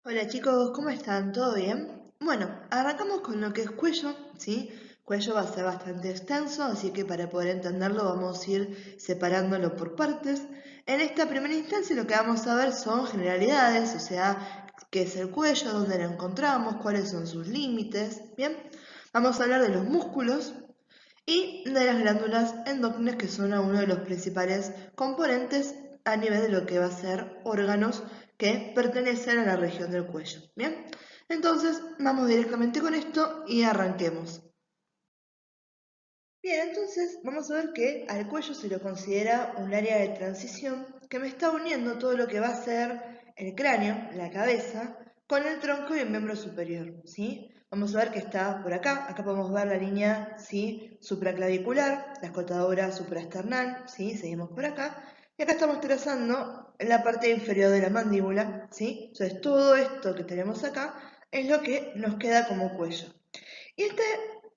Hola chicos, ¿cómo están? ¿Todo bien? Bueno, arrancamos con lo que es cuello, ¿sí? Cuello va a ser bastante extenso, así que para poder entenderlo vamos a ir separándolo por partes. En esta primera instancia lo que vamos a ver son generalidades, o sea, qué es el cuello, dónde lo encontramos, cuáles son sus límites, ¿bien? Vamos a hablar de los músculos y de las glándulas endócrinas, que son uno de los principales componentes a nivel de lo que va a ser órganos que pertenecen a la región del cuello. Bien, entonces vamos directamente con esto y arranquemos. Bien, entonces vamos a ver que al cuello se lo considera un área de transición que me está uniendo todo lo que va a ser el cráneo, la cabeza, con el tronco y el miembro superior, ¿sí? Vamos a ver que está por acá podemos ver la línea, ¿sí? Supraclavicular, la escotadura supraesternal, ¿sí? Seguimos por acá, y acá estamos trazando la parte inferior de la mandíbula, ¿sí? Entonces todo esto que tenemos acá es lo que nos queda como cuello. Y este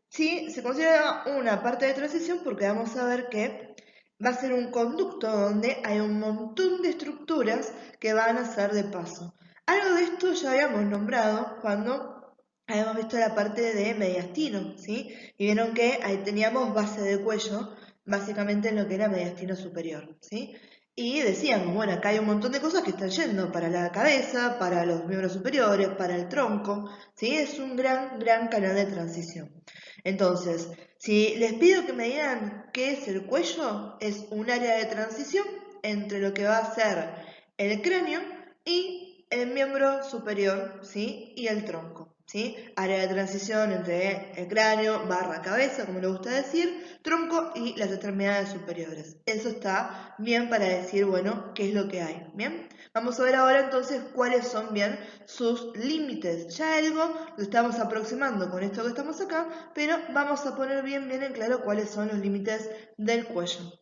sí se considera una parte de transición porque vamos a ver que va a ser un conducto donde hay un montón de estructuras que van a ser de paso. Algo de esto ya habíamos nombrado cuando habíamos visto la parte de mediastino, ¿sí? Y vieron que ahí teníamos base de cuello, básicamente en lo que era mediastino superior, ¿sí? Y decíamos, bueno, acá hay un montón de cosas que están yendo para la cabeza, para los miembros superiores, para el tronco, ¿sí? Es un gran canal de transición. Entonces, si les pido que me digan qué es el cuello, es un área de transición entre lo que va a ser el cráneo y el miembro superior, ¿sí? Y el tronco, ¿sí? Área de transición entre el cráneo barra cabeza, como le gusta decir, tronco y las extremidades superiores. Eso está bien para decir, bueno, qué es lo que hay, ¿bien? Vamos a ver ahora entonces cuáles son bien sus límites. Ya algo lo estamos aproximando con esto que estamos acá, pero vamos a poner bien en claro cuáles son los límites del cuello.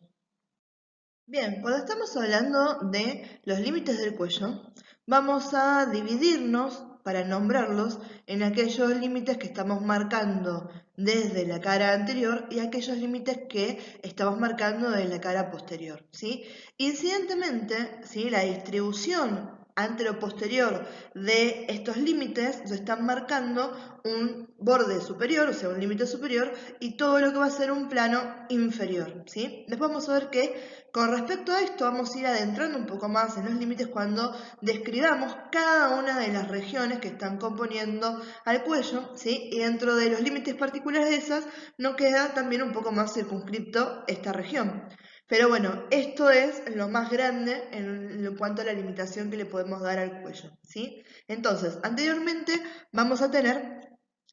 Bien, cuando estamos hablando de los límites del cuello, vamos a dividirnos para nombrarlos en aquellos límites que estamos marcando desde la cara anterior y aquellos límites que estamos marcando desde la cara posterior, ¿sí? Incidentemente, ¿sí? La distribución antero-posterior de estos límites nos están marcando un borde superior, o sea, un límite superior, y todo lo que va a ser un plano inferior, ¿sí? Después vamos a ver que con respecto a esto vamos a ir adentrando un poco más en los límites cuando describamos cada una de las regiones que están componiendo al cuello, ¿sí? Y dentro de los límites particulares de esas nos queda también un poco más circunscripto esta región. Pero bueno, esto es lo más grande en cuanto a la limitación que le podemos dar al cuello, ¿sí? Entonces, anteriormente vamos a tener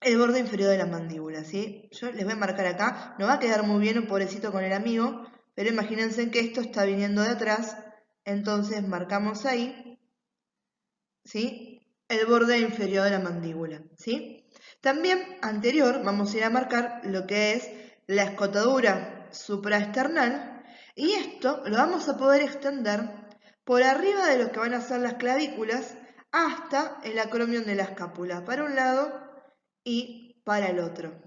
el borde inferior de la mandíbula, ¿sí? Yo les voy a marcar acá, no va a quedar muy bien un pobrecito con el amigo, pero imagínense que esto está viniendo de atrás, entonces marcamos ahí, ¿sí? El borde inferior de la mandíbula, ¿sí? También anterior vamos a ir a marcar lo que es la escotadura supraesternal y esto lo vamos a poder extender por arriba de lo que van a ser las clavículas hasta el acromion de la escápula, para un lado y para el otro,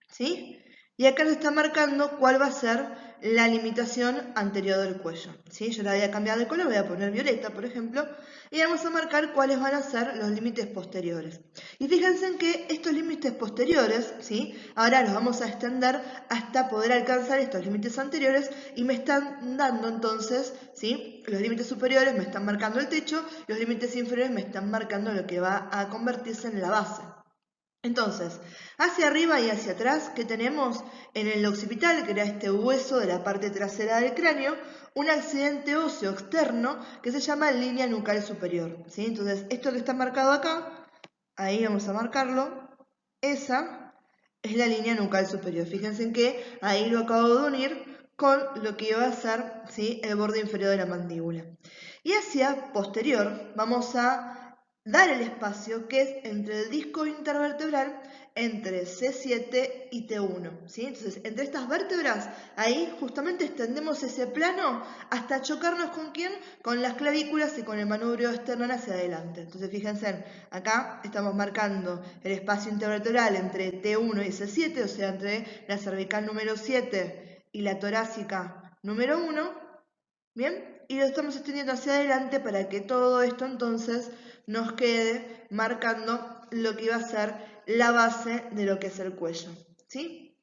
¿sí? Y acá nos está marcando cuál va a ser la limitación anterior del cuello, ¿sí? Yo la voy a cambiar de color, voy a poner violeta, por ejemplo, y vamos a marcar cuáles van a ser los límites posteriores. Y fíjense en que estos límites posteriores, ¿sí? Ahora los vamos a extender hasta poder alcanzar estos límites anteriores y me están dando entonces, ¿sí? Los límites superiores me están marcando el techo, los límites inferiores me están marcando lo que va a convertirse en la base. Entonces, hacia arriba y hacia atrás, ¿qué tenemos? En el occipital, que era este hueso de la parte trasera del cráneo, un accidente óseo externo que se llama línea nucal superior, ¿sí? Entonces, esto que está marcado acá, ahí vamos a marcarlo, esa es la línea nucal superior. Fíjense en que ahí lo acabo de unir con lo que iba a ser, ¿sí? El borde inferior de la mandíbula. Y hacia posterior vamos a dar el espacio que es entre el disco intervertebral, entre C7 y T1, ¿sí? Entonces, entre estas vértebras, ahí justamente extendemos ese plano hasta chocarnos con quién, con las clavículas y con el manubrio externo hacia adelante. Entonces, fíjense, acá estamos marcando el espacio intervertebral entre T1 y C7, o sea, entre la cervical número 7 y la torácica número 1, ¿bien? Y lo estamos extendiendo hacia adelante para que todo esto entonces nos quede marcando lo que iba a ser la base de lo que es el cuello, ¿sí?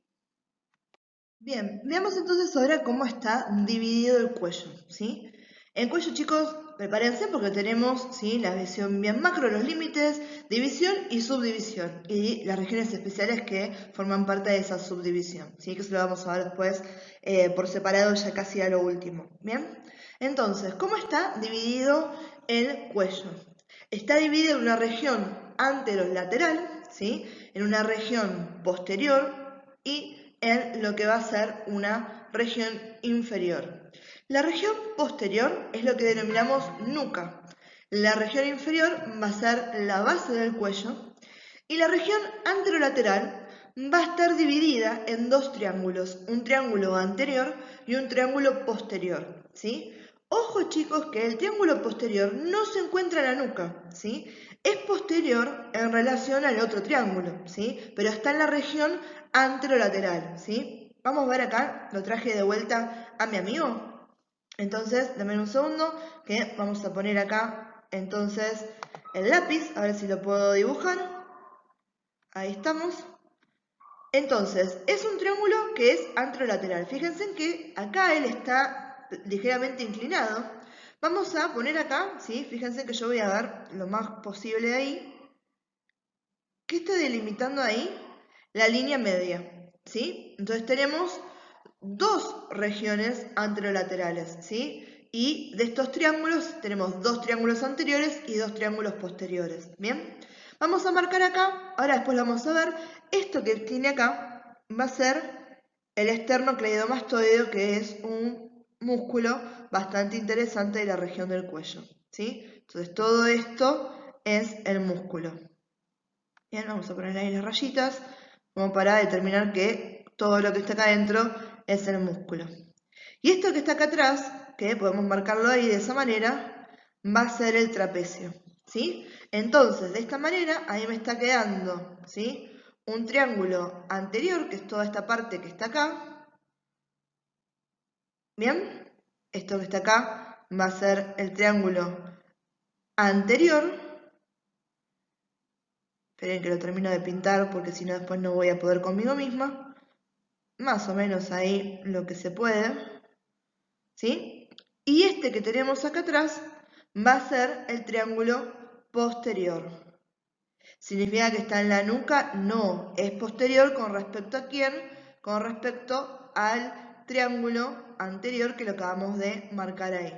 Bien, veamos entonces ahora cómo está dividido el cuello, ¿sí? El cuello, chicos, prepárense porque tenemos, ¿sí?, la visión bien macro, los límites, división y subdivisión, y las regiones especiales que forman parte de esa subdivisión, ¿sí? Que se lo vamos a ver después por separado ya casi a lo último, ¿bien? Entonces, ¿cómo está dividido el cuello? Está dividido en una región anterolateral, ¿sí?, en una región posterior y en lo que va a ser una región inferior. La región posterior es lo que denominamos nuca. La región inferior va a ser la base del cuello y la región anterolateral va a estar dividida en dos triángulos, un triángulo anterior y un triángulo posterior, ¿sí? Ojo, chicos, que el triángulo posterior no se encuentra en la nuca, ¿sí? Es posterior en relación al otro triángulo, ¿sí? Pero está en la región anterolateral, ¿sí? Vamos a ver acá, lo traje de vuelta a mi amigo. Entonces, dame un segundo, que vamos a poner acá, entonces, el lápiz, a ver si lo puedo dibujar. Ahí estamos. Entonces, es un triángulo que es anterolateral. Fíjense que acá él está ligeramente inclinado. Vamos a poner acá, ¿sí? Fíjense que yo voy a dar lo más posible ahí. ¿Qué está delimitando ahí? La línea media, ¿sí? Entonces tenemos dos regiones anterolaterales, ¿sí? Y de estos triángulos tenemos dos triángulos anteriores y dos triángulos posteriores, ¿bien? Vamos a marcar acá, ahora después lo vamos a ver, esto que tiene acá va a ser el esternocleidomastoideo, que es un músculo bastante interesante de la región del cuello, ¿sí? Entonces todo esto es el músculo. Bien, vamos a poner ahí las rayitas como para determinar que todo lo que está acá adentro es el músculo. Y esto que está acá atrás, que podemos marcarlo ahí de esa manera, va a ser el trapecio, ¿sí? Entonces, de esta manera, ahí me está quedando, ¿sí?, un triángulo anterior, que es toda esta parte que está acá. Bien, esto que está acá va a ser el triángulo anterior. Esperen que lo termino de pintar porque si no después no voy a poder conmigo misma. Más o menos ahí lo que se puede, ¿sí? Y este que tenemos acá atrás va a ser el triángulo posterior. ¿Significa que está en la nuca? No, es posterior con respecto a quién, con respecto al triángulo anterior que lo acabamos de marcar ahí,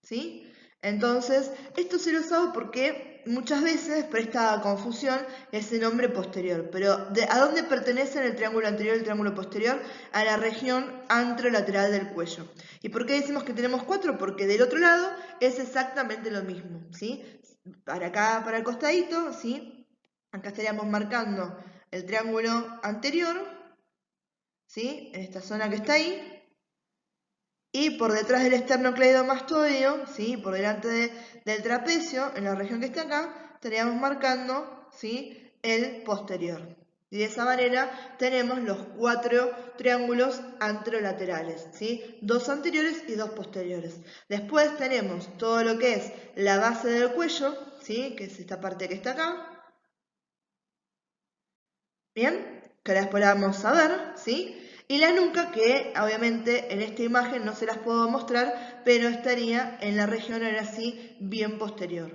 ¿sí? Entonces, esto se los hago porque muchas veces presta confusión ese nombre posterior. Pero, ¿a dónde pertenecen el triángulo anterior y el triángulo posterior? A la región anterolateral del cuello. ¿Y por qué decimos que tenemos cuatro? Porque del otro lado es exactamente lo mismo, ¿sí? Para acá, para el costadito, ¿sí? Acá estaríamos marcando el triángulo anterior, ¿sí?, en esta zona que está ahí. Y por detrás del esternocleidomastoideo, ¿sí?, por delante del trapecio, en la región que está acá, estaríamos marcando, ¿sí?, el posterior. Y de esa manera tenemos los cuatro triángulos anterolaterales, ¿sí?, dos anteriores y dos posteriores. Después tenemos todo lo que es la base del cuello, ¿sí?, que es esta parte que está acá. Bien, que después la vamos a ver, ¿sí? Y la nuca, que obviamente en esta imagen no se las puedo mostrar, pero estaría en la región ahora sí bien posterior.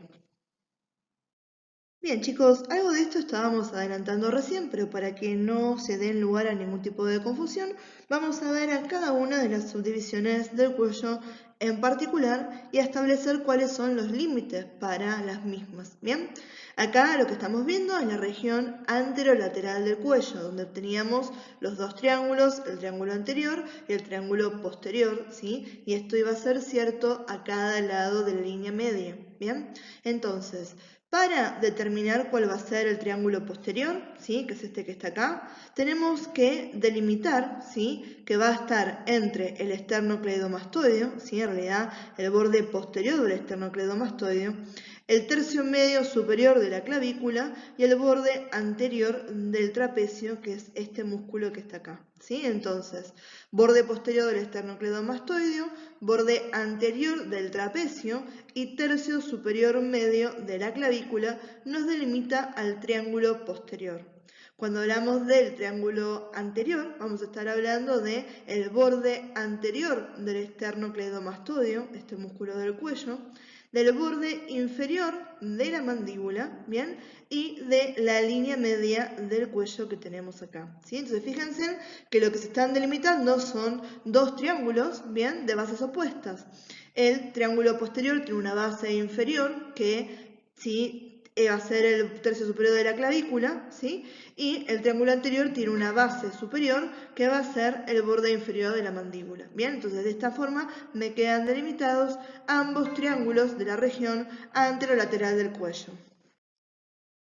Bien, chicos, algo de esto estábamos adelantando recién, pero para que no se den lugar a ningún tipo de confusión, vamos a ver a cada una de las subdivisiones del cuello en particular y a establecer cuáles son los límites para las mismas. Bien, acá lo que estamos viendo es la región anterolateral del cuello, donde teníamos los dos triángulos, el triángulo anterior y el triángulo posterior, ¿sí? Y esto iba a ser cierto a cada lado de la línea media. Bien, entonces, para determinar cuál va a ser el triángulo posterior, ¿sí?, que es este que está acá, tenemos que delimitar, ¿sí?, que va a estar entre el esternocleidomastoideo, ¿sí?, en realidad el borde posterior del esternocleidomastoideo, el tercio medio superior de la clavícula y el borde anterior del trapecio, que es este músculo que está acá, ¿sí? Entonces, borde posterior del esternocleidomastoideo, borde anterior del trapecio y tercio superior medio de la clavícula nos delimita al triángulo posterior. Cuando hablamos del triángulo anterior, vamos a estar hablando de el borde anterior del esternocleidomastoideo, este músculo del cuello, del borde inferior de la mandíbula, ¿bien? Y de la línea media del cuello que tenemos acá, ¿sí? Entonces fíjense que lo que se están delimitando son dos triángulos, ¿bien? De bases opuestas. El triángulo posterior tiene una base inferior que, ¿sí? Va a ser el tercio superior de la clavícula, ¿sí? Y el triángulo anterior tiene una base superior que va a ser el borde inferior de la mandíbula. Bien, entonces de esta forma me quedan delimitados ambos triángulos de la región anterolateral del cuello.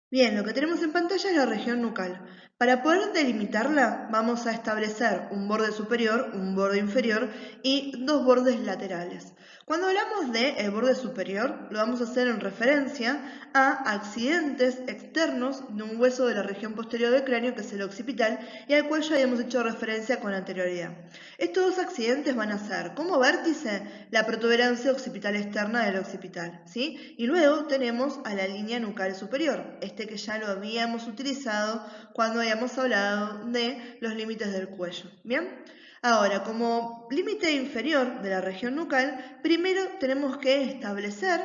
Bien, lo que tenemos en pantalla es la región nucal. Para poder delimitarla vamos a establecer un borde superior, un borde inferior y dos bordes laterales. Cuando hablamos del borde superior, lo vamos a hacer en referencia a accidentes externos de un hueso de la región posterior del cráneo, que es el occipital, y al cual ya habíamos hecho referencia con anterioridad. Estos dos accidentes van a ser, como vértice, la protuberancia occipital externa del occipital, ¿sí? Y luego tenemos a la línea nucal superior, que ya lo habíamos utilizado cuando habíamos hablado de los límites del cuello, ¿bien? Ahora, como límite inferior de la región nucal, primero tenemos que establecer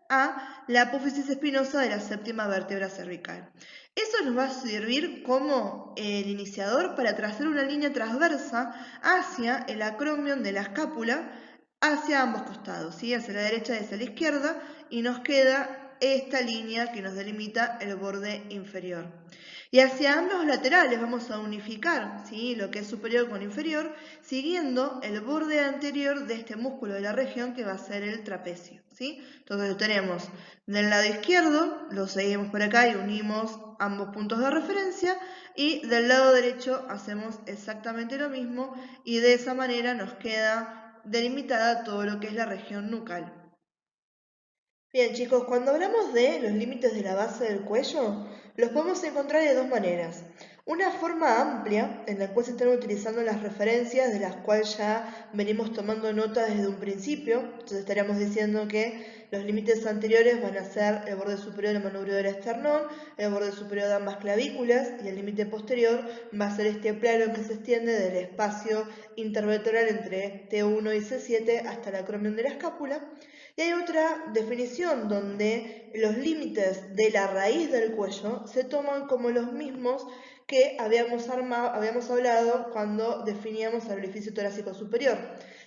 a la apófisis espinosa de la séptima vértebra cervical. Eso nos va a servir como el iniciador para trazar una línea transversa hacia el acromion de la escápula, hacia ambos costados, ¿sí? Hacia la derecha y hacia la izquierda, y nos queda esta línea que nos delimita el borde inferior. Y hacia ambos laterales vamos a unificar, ¿sí? Lo que es superior con inferior, siguiendo el borde anterior de este músculo de la región que va a ser el trapecio, ¿sí? Entonces lo tenemos del lado izquierdo, lo seguimos por acá y unimos ambos puntos de referencia, y del lado derecho hacemos exactamente lo mismo, y de esa manera nos queda delimitada todo lo que es la región nucal. Bien, chicos, cuando hablamos de los límites de la base del cuello, los podemos encontrar de dos maneras. Una forma amplia, en la cual se están utilizando las referencias de las cuales ya venimos tomando nota desde un principio. Entonces estaríamos diciendo que los límites anteriores van a ser el borde superior del manubrio del esternón, el borde superior de ambas clavículas, y el límite posterior va a ser este plano que se extiende del espacio intervertebral entre T1 y C7 hasta el acromion de la escápula. Y hay otra definición donde los límites de la raíz del cuello se toman como los mismos que habíamos hablado cuando definíamos el orificio torácico superior.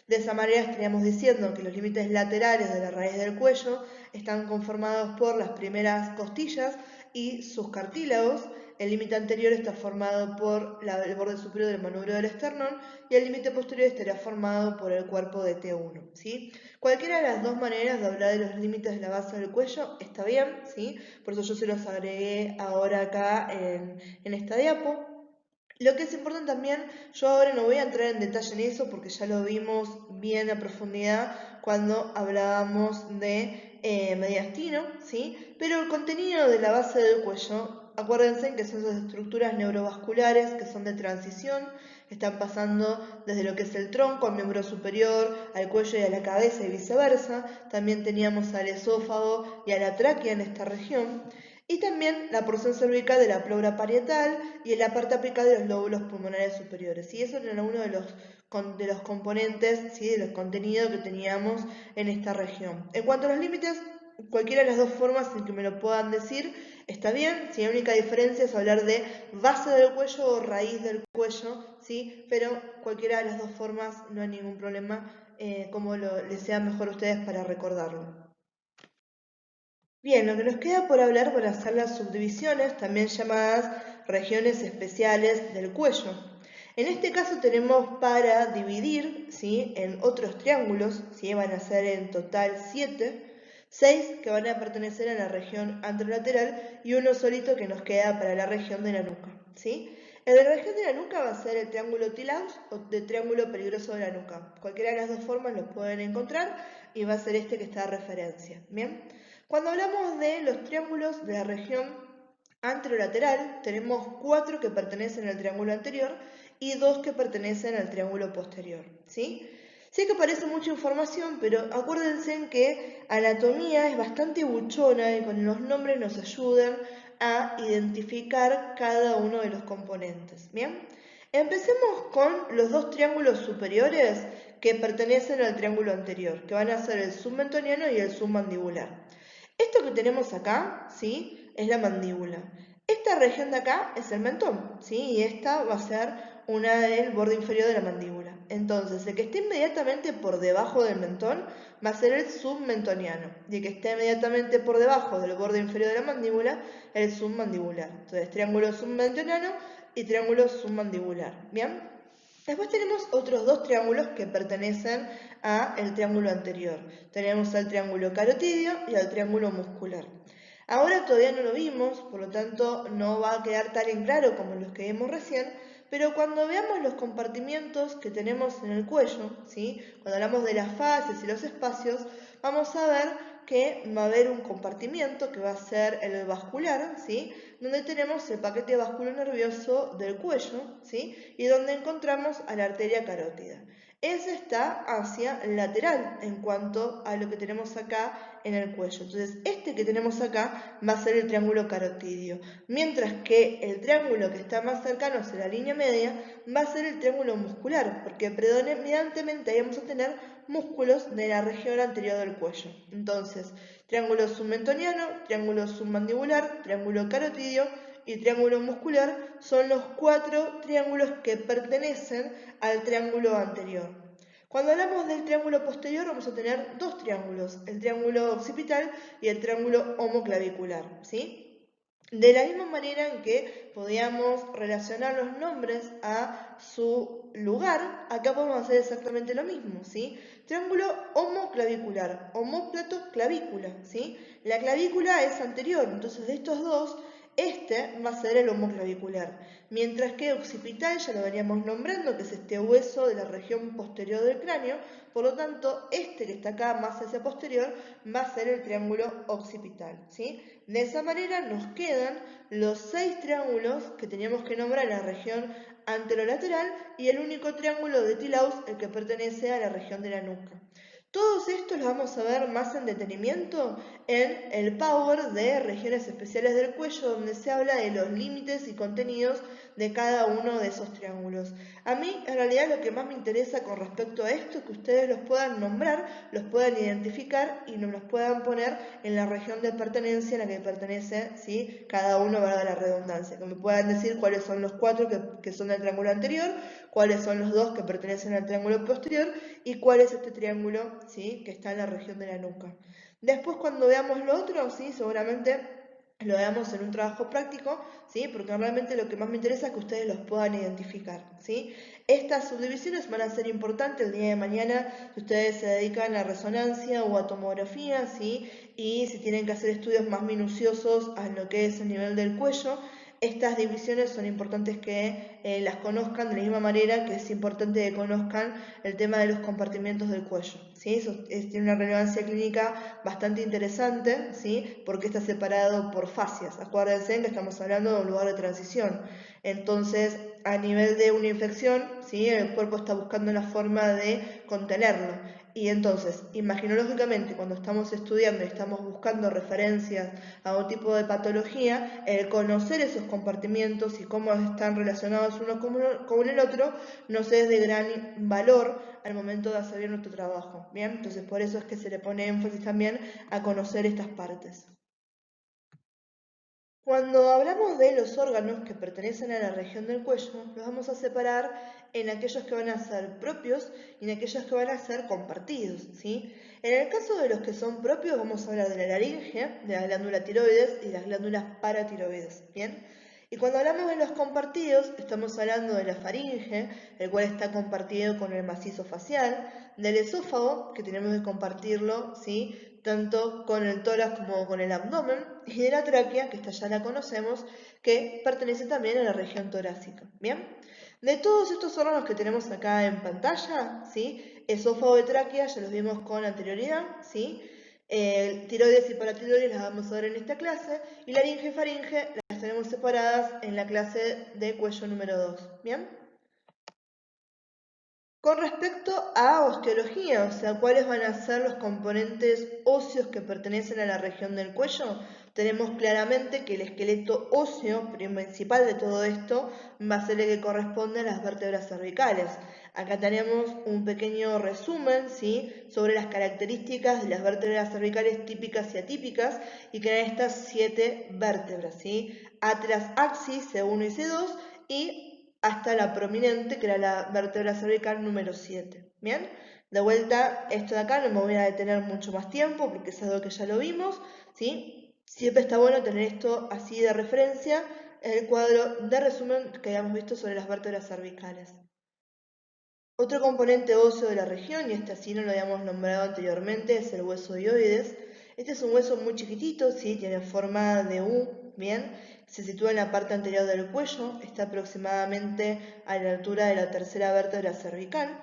De esa manera estaríamos diciendo que los límites laterales de la raíz del cuello están conformados por las primeras costillas y sus cartílagos. El límite anterior está formado por el borde superior del manubrio del esternón, y el límite posterior estará formado por el cuerpo de T1, ¿sí? Cualquiera de las dos maneras de hablar de los límites de la base del cuello está bien, ¿sí? Por eso yo se los agregué ahora acá en esta diapo. Lo que es importante también, yo ahora no voy a entrar en detalle en eso porque ya lo vimos bien a profundidad cuando hablábamos de mediastino, ¿sí? Pero el contenido de la base del cuello, acuérdense que son esas estructuras neurovasculares que son de transición, están pasando desde lo que es el tronco, al miembro superior, al cuello y a la cabeza y viceversa. También teníamos al esófago y a la tráquea en esta región. Y también la porción cervical de la pleura parietal y en la parte apical de los lóbulos pulmonares superiores. Y eso era uno de los componentes, ¿sí? De los contenidos que teníamos en esta región. En cuanto a los límites, cualquiera de las dos formas en que me lo puedan decir está bien. Si la única diferencia es hablar de base del cuello o raíz del cuello, ¿sí? Pero cualquiera de las dos formas no hay ningún problema, como les sea mejor a ustedes para recordarlo. Bien, lo que nos queda por hablar van a ser las subdivisiones, también llamadas regiones especiales del cuello. En este caso tenemos para dividir, ¿sí? En otros triángulos, ¿sí? Van a ser en total 7, 6 que van a pertenecer a la región anterolateral y uno solito que nos queda para la región de la nuca, ¿sí? El de la región de la nuca va a ser el triángulo Tilaus o de triángulo peligroso de la nuca. Cualquiera de las dos formas los pueden encontrar y va a ser este que está de referencia, ¿bien? Cuando hablamos de los triángulos de la región anterolateral, tenemos 4 que pertenecen al triángulo anterior y 2 que pertenecen al triángulo posterior, ¿sí? Sé que parece mucha información, pero acuérdense en que anatomía es bastante buchona y con los nombres nos ayudan a identificar cada uno de los componentes, ¿bien? Empecemos con los 2 triángulos superiores que pertenecen al triángulo anterior, que van a ser el submentoniano y el submandibular. Esto que tenemos acá, ¿sí? Es la mandíbula. Esta región de acá es el mentón, ¿sí? Y esta va a ser una del borde inferior de la mandíbula. Entonces, el que esté inmediatamente por debajo del mentón va a ser el submentoniano. Y el que esté inmediatamente por debajo del borde inferior de la mandíbula, el submandibular. Entonces, triángulo submentoniano y triángulo submandibular. ¿Bien? Después tenemos otros 2 triángulos que pertenecen al triángulo anterior. Tenemos al triángulo carotidio y al triángulo muscular. Ahora todavía no lo vimos, por lo tanto no va a quedar tan en claro como los que vimos recién, pero cuando veamos los compartimientos que tenemos en el cuello, ¿sí? Cuando hablamos de las fases y los espacios, vamos a ver que va a haber un compartimiento que va a ser el vascular, ¿sí? Donde tenemos el paquete vasculonervioso del cuello, ¿sí? Y donde encontramos a la arteria carótida. Ese está hacia lateral en cuanto a lo que tenemos acá en el cuello. Entonces, este que tenemos acá va a ser el triángulo carotidio, mientras que el triángulo que está más cercano hacia la línea media va a ser el triángulo muscular, porque predominantemente ahí vamos a tener músculos de la región anterior del cuello. Entonces, triángulo submentoniano, triángulo submandibular, triángulo carotidio y triángulo muscular son los 4 triángulos que pertenecen al triángulo anterior. Cuando hablamos del triángulo posterior vamos a tener 2 triángulos, el triángulo occipital y el triángulo homoclavicular, ¿sí? De la misma manera en que podíamos relacionar los nombres a su lugar, acá podemos hacer exactamente lo mismo, ¿sí? Triángulo homoclavicular, homóplato clavícula, ¿sí? La clavícula es anterior, entonces de estos dos, este va a ser el homoclavicular, mientras que occipital ya lo veníamos nombrando, que es este hueso de la región posterior del cráneo, por lo tanto, este que está acá más hacia posterior va a ser el triángulo occipital, ¿sí? De esa manera nos quedan los 6 triángulos que teníamos que nombrar en la región anterolateral y el único triángulo de Tilaus, el que pertenece a la región de la nuca. Todos estos los vamos a ver más en detenimiento en el Power de regiones especiales del cuello, donde se habla de los límites y contenidos de cada uno de esos triángulos. A mí, en realidad, lo que más me interesa con respecto a esto es que ustedes los puedan nombrar, los puedan identificar y nos los puedan poner en la región de pertenencia en la que pertenece, ¿sí? Cada uno, valga la redundancia. Que me puedan decir cuáles son los 4 que son del triángulo anterior, cuáles son los 2 que pertenecen al triángulo posterior y cuál es este triángulo, ¿sí? Que está en la región de la nuca. Después, cuando veamos lo otro, ¿sí? Seguramente lo veamos en un trabajo práctico, ¿sí? Porque realmente lo que más me interesa es que ustedes los puedan identificar, ¿sí? Estas subdivisiones van a ser importantes el día de mañana si ustedes se dedican a resonancia o a tomografía, ¿sí? Y si tienen que hacer estudios más minuciosos a lo que es el nivel del cuello. Estas divisiones son importantes que las conozcan de la misma manera que es importante que conozcan el tema de los compartimentos del cuello, ¿sí? Eso tiene una relevancia clínica bastante interesante, ¿sí? Porque está separado por fascias. Acuérdense que estamos hablando de un lugar de transición. Entonces, a nivel de una infección, ¿sí? El cuerpo está buscando una forma de contenerlo. Y entonces, imaginológicamente, cuando estamos estudiando y estamos buscando referencias a un tipo de patología, el conocer esos compartimientos y cómo están relacionados uno con el otro nos es de gran valor al momento de hacer bien nuestro trabajo. ¿Bien? Entonces, por eso es que se le pone énfasis también a conocer estas partes. Cuando hablamos de los órganos que pertenecen a la región del cuello, los vamos a separar en aquellos que van a ser propios y en aquellos que van a ser compartidos, ¿sí? En el caso de los que son propios, vamos a hablar de la laringe, de la glándula tiroides y las glándulas paratiroides, ¿bien? Y cuando hablamos de los compartidos, estamos hablando de la faringe, el cual está compartido con el macizo facial, del esófago, que tenemos que compartirlo, ¿sí? Tanto con el tórax como con el abdomen, y de la tráquea, que esta ya la conocemos, que pertenece también a la región torácica, ¿bien? De todos estos órganos que tenemos acá en pantalla, ¿sí? Esófago y tráquea ya los vimos con anterioridad, ¿sí? Tiroides y paratiroides las vamos a ver en esta clase, y laringe y faringe las tenemos separadas en la clase de cuello número 2, ¿bien? Con respecto a osteología, o sea, cuáles van a ser los componentes óseos que pertenecen a la región del cuello, tenemos claramente que el esqueleto óseo principal de todo esto va a ser el que corresponde a las vértebras cervicales. Acá tenemos un pequeño resumen, ¿sí?, sobre las características de las vértebras cervicales típicas y atípicas, y que eran estas 7 vértebras, ¿sí? Atlas axis C1 y C2, y hasta la prominente, que era la vértebra cervical número 7. ¿Bien? De vuelta, esto de acá no me voy a detener mucho más tiempo porque es algo que ya lo vimos, ¿sí? Siempre está bueno tener esto así de referencia en el cuadro de resumen que habíamos visto sobre las vértebras cervicales. Otro componente óseo de la región, y este así no lo habíamos nombrado anteriormente, es el hueso hioides. Este es un hueso muy chiquitito, ¿sí? Tiene forma de U, ¿bien? Se sitúa en la parte anterior del cuello, está aproximadamente a la altura de la tercera vértebra cervical.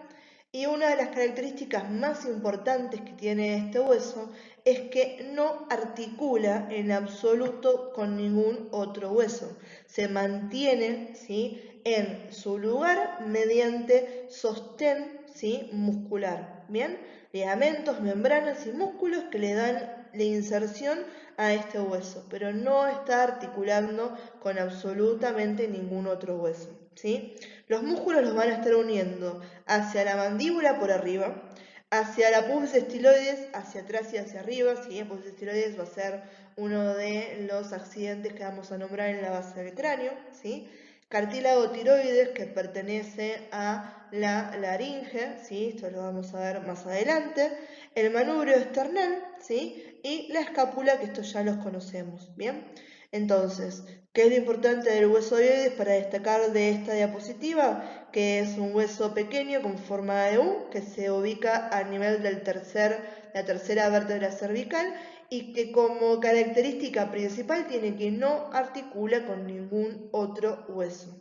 Y una de las características más importantes que tiene este hueso es que no articula en absoluto con ningún otro hueso. Se mantiene, ¿sí?, en su lugar mediante sostén, ¿sí?, muscular. ¿Bien? Ligamentos, membranas y músculos que le dan la inserción a este hueso, pero no está articulando con absolutamente ningún otro hueso, ¿sí? Los músculos los van a estar uniendo hacia la mandíbula por arriba, hacia la pubis estiloides, hacia atrás y hacia arriba, ¿sí? La pubis estiloides va a ser uno de los accidentes que vamos a nombrar en la base del cráneo, ¿sí? Cartílago tiroides, que pertenece a la laringe, ¿sí? Esto lo vamos a ver más adelante. El manubrio esternal, ¿sí? Y la escápula, que estos ya los conocemos, ¿bien? Entonces, ¿qué es lo importante del hueso hioides para destacar de esta diapositiva? Que es un hueso pequeño con forma de U, que se ubica a nivel del la tercera vértebra cervical, y que como característica principal tiene que no articula con ningún otro hueso.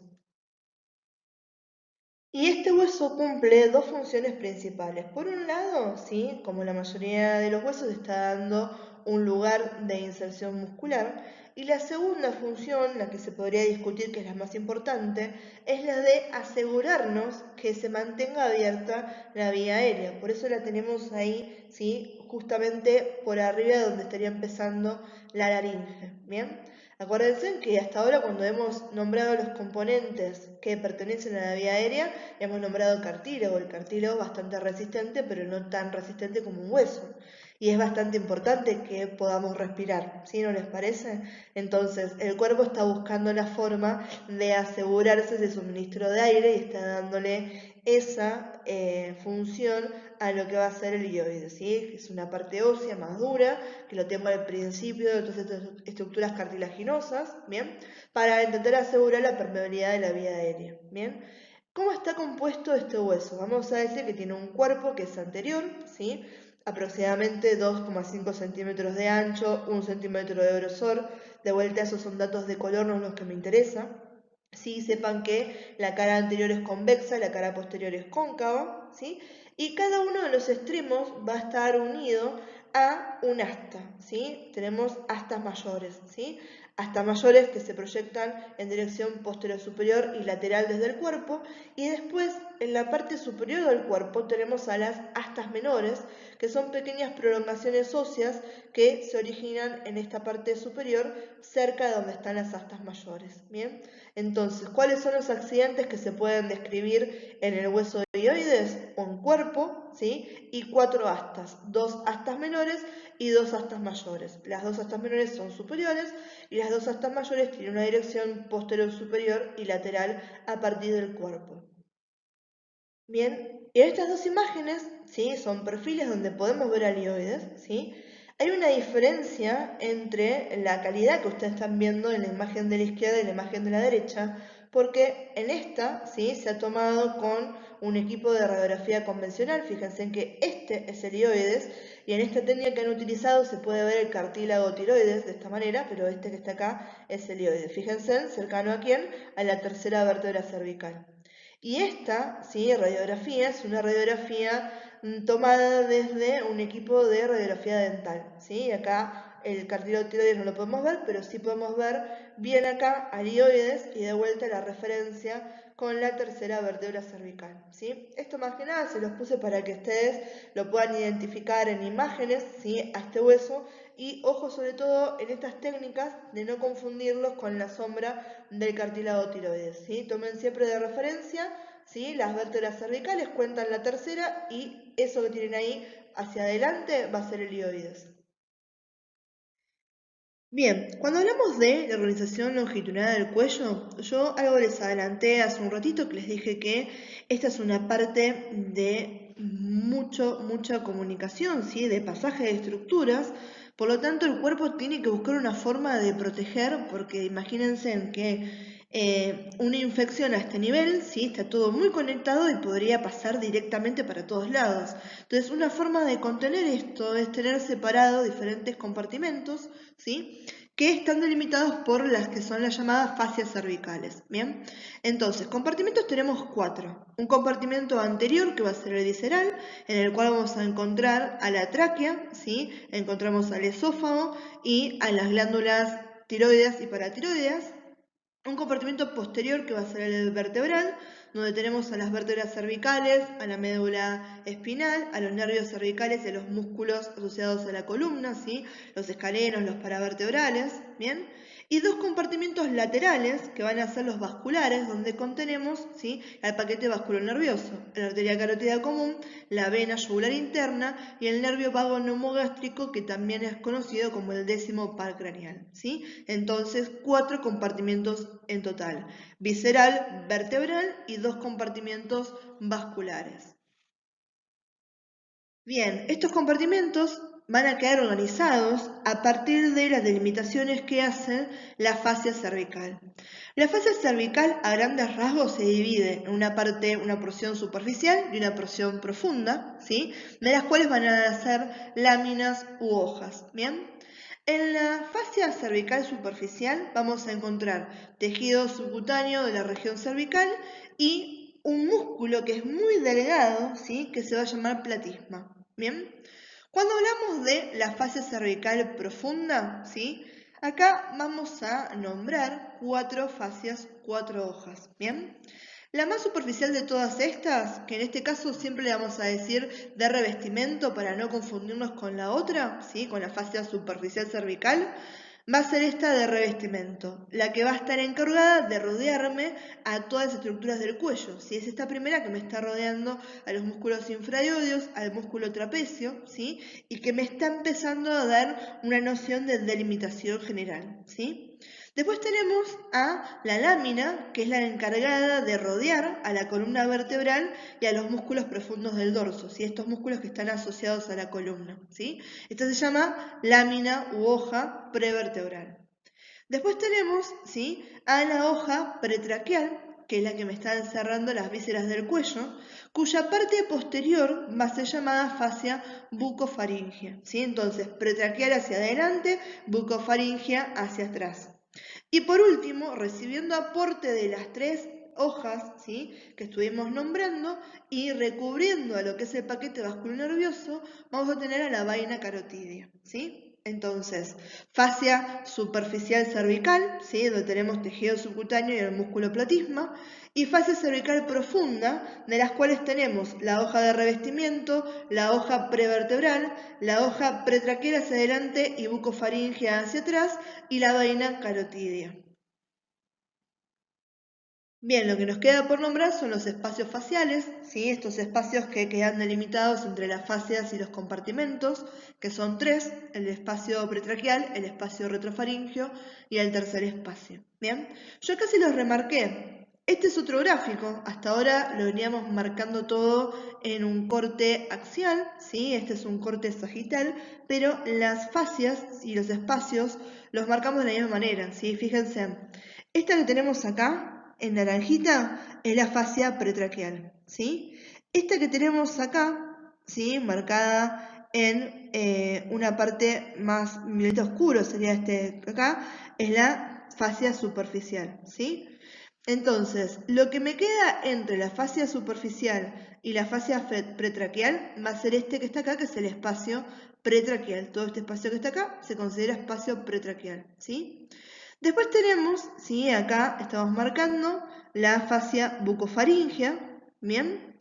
Y este hueso cumple dos funciones principales. Por un lado, ¿sí?, como la mayoría de los huesos, está dando un lugar de inserción muscular. Y la segunda función, la que se podría discutir que es la más importante, es la de asegurarnos que se mantenga abierta la vía aérea. Por eso la tenemos ahí, ¿sí?, justamente por arriba donde estaría empezando la laringe. ¿Bien? Acuérdense que hasta ahora, cuando hemos nombrado los componentes que pertenecen a la vía aérea, hemos nombrado cartílago. El cartílago es bastante resistente, pero no tan resistente como un hueso. Y es bastante importante que podamos respirar, ¿sí? ¿No les parece? Entonces, el cuerpo está buscando la forma de asegurarse ese suministro de aire y está dándole esa función a lo que va a ser el hioide, ¿sí? Es una parte ósea más dura, que lo tengo al principio de todas estas estructuras cartilaginosas, ¿bien? Para intentar asegurar la permeabilidad de la vía aérea, ¿bien? ¿Cómo está compuesto este hueso? Vamos a decir que tiene un cuerpo que es anterior, ¿sí?, aproximadamente 2,5 centímetros de ancho, 1 centímetro de grosor. De vuelta, esos son datos de color, no los que me interesan. Sí, sepan que la cara anterior es convexa, la cara posterior es cóncava, ¿sí? Y cada uno de los extremos va a estar unido a un asta, ¿sí? Tenemos astas mayores, ¿sí? Astas mayores que se proyectan en dirección posterior superior y lateral desde el cuerpo, y después en la parte superior del cuerpo tenemos a las astas menores, que son pequeñas prolongaciones óseas que se originan en esta parte superior, cerca de donde están las astas mayores, ¿bien? Entonces, ¿cuáles son los accidentes que se pueden describir en el hueso hioides? Un cuerpo, ¿sí?, y 4 astas, 2 astas menores y 2 astas mayores. Las 2 astas menores son superiores y las 2 astas mayores tienen una dirección posterior superior y lateral a partir del cuerpo. Bien, y en estas dos imágenes, ¿sí?, son perfiles donde podemos ver al hioides, ¿sí? Hay una diferencia entre la calidad que ustedes están viendo en la imagen de la izquierda y la imagen de la derecha, porque en esta, ¿sí?, se ha tomado con un equipo de radiografía convencional. Fíjense en que este es el hioides, y en esta técnica que han utilizado se puede ver el cartílago tiroides de esta manera, pero este que está acá es el hioides. Fíjense, cercano a quién, a la tercera vértebra cervical. Y esta, ¿sí? Radiografía es una radiografía tomada desde un equipo de radiografía dental, ¿sí? Acá el cartílago tiroides no lo podemos ver, pero sí podemos ver bien acá arioides y de vuelta la referencia con la tercera vértebra cervical, ¿sí? Esto más que nada se los puse para que ustedes lo puedan identificar en imágenes, ¿sí? A este hueso, y ojo sobre todo en estas técnicas de no confundirlos con la sombra del cartílago tiroides, ¿sí? Tomen siempre de referencia, ¿sí? Las vértebras cervicales cuentan la tercera y eso que tienen ahí hacia adelante va a ser el ioides. Bien, cuando hablamos de la organización longitudinal del cuello, yo algo les adelanté hace un ratito que les dije que esta es una parte de mucha comunicación, ¿sí? De pasaje de estructuras. Por lo tanto, el cuerpo tiene que buscar una forma de proteger, porque imagínense que una infección a este nivel, ¿sí? Está todo muy conectado y podría pasar directamente para todos lados. Entonces, una forma de contener esto es tener separados diferentes compartimentos, ¿sí? Que están delimitados por las que son las llamadas fascias cervicales, ¿bien? Entonces, compartimentos tenemos 4. Un compartimento anterior, que va a ser el visceral, en el cual vamos a encontrar a la tráquea, ¿sí? Encontramos al esófago y a las glándulas tiroideas y paratiroideas. Un compartimento posterior que va a ser el vertebral, donde tenemos a las vértebras cervicales, a la médula espinal, a los nervios cervicales y a los músculos asociados a la columna, ¿sí? Los escalenos, los paravertebrales, ¿bien? Y dos compartimentos laterales, que van a ser los vasculares, donde contenemos, ¿sí? El paquete vasculonervioso, la arteria carótida común, la vena yugular interna y el nervio vago neumogástrico, que también es conocido como el 10º par craneal, ¿sí? Entonces, 4 compartimentos en total: visceral, vertebral y 2 compartimentos vasculares. Bien, estos compartimentos van a quedar organizados a partir de las delimitaciones que hace la fascia cervical. La fascia cervical a grandes rasgos se divide en una porción superficial y una porción profunda, ¿sí? De las cuales van a ser láminas u hojas, ¿bien? En la fascia cervical superficial vamos a encontrar tejido subcutáneo de la región cervical y un músculo que es muy delgado, ¿sí? Que se va a llamar platisma. ¿Bien? Cuando hablamos de la fascia cervical profunda, ¿sí? Acá vamos a nombrar 4 fascias, 4 hojas. ¿Bien? La más superficial de todas estas, que en este caso siempre le vamos a decir de revestimiento para no confundirnos con la otra, ¿sí? Con la fascia superficial cervical, va a ser esta de revestimiento, la que va a estar encargada de rodearme a todas las estructuras del cuello. ¿Sí? Es esta primera que me está rodeando a los músculos infraioideos, al músculo trapecio, ¿sí? Y que me está empezando a dar una noción de delimitación general, ¿sí? Después tenemos a la lámina, que es la encargada de rodear a la columna vertebral y a los músculos profundos del dorso, ¿sí? Estos músculos que están asociados a la columna, ¿sí? Esta se llama lámina u hoja prevertebral. Después tenemos, ¿sí? A la hoja pretraqueal, que es la que me está encerrando las vísceras del cuello, cuya parte posterior va a ser llamada fascia bucofaringea, ¿sí? Entonces, pretraqueal hacia adelante, bucofaringea hacia atrás. Y por último, recibiendo aporte de las 3 hojas, ¿sí? Que estuvimos nombrando y recubriendo a lo que es el paquete vasculonervioso, vamos a tener a la vaina carotídea, ¿sí? Entonces, fascia superficial cervical, ¿sí? Donde tenemos tejido subcutáneo y el músculo platisma, y fascia cervical profunda, de las cuales tenemos la hoja de revestimiento, la hoja prevertebral, la hoja pretraqueal hacia adelante y bucofaringea hacia atrás, y la vaina carotídea. Bien, lo que nos queda por nombrar son los espacios faciales, ¿sí? Estos espacios que quedan delimitados entre las fascias y los compartimentos, que son 3, el espacio pretraqueal, el espacio retrofaringeo y el tercer espacio. Bien, yo casi los remarqué. Este es otro gráfico, hasta ahora lo veníamos marcando todo en un corte axial, ¿sí? Este es un corte sagital, pero las fascias y los espacios los marcamos de la misma manera, ¿sí? Fíjense, esta que tenemos acá, en naranjita, es la fascia pretraqueal, ¿sí? Esta que tenemos acá, ¿sí? Marcada en una parte más violeta oscuro, sería este acá, es la fascia superficial, ¿sí? Entonces, lo que me queda entre la fascia superficial y la fascia pretraquial va a ser este que está acá, que es el espacio pretraquial. Todo este espacio que está acá se considera espacio pretraquial, ¿sí? Después tenemos, ¿sí? Acá estamos marcando la fascia bucofaringea, ¿bien?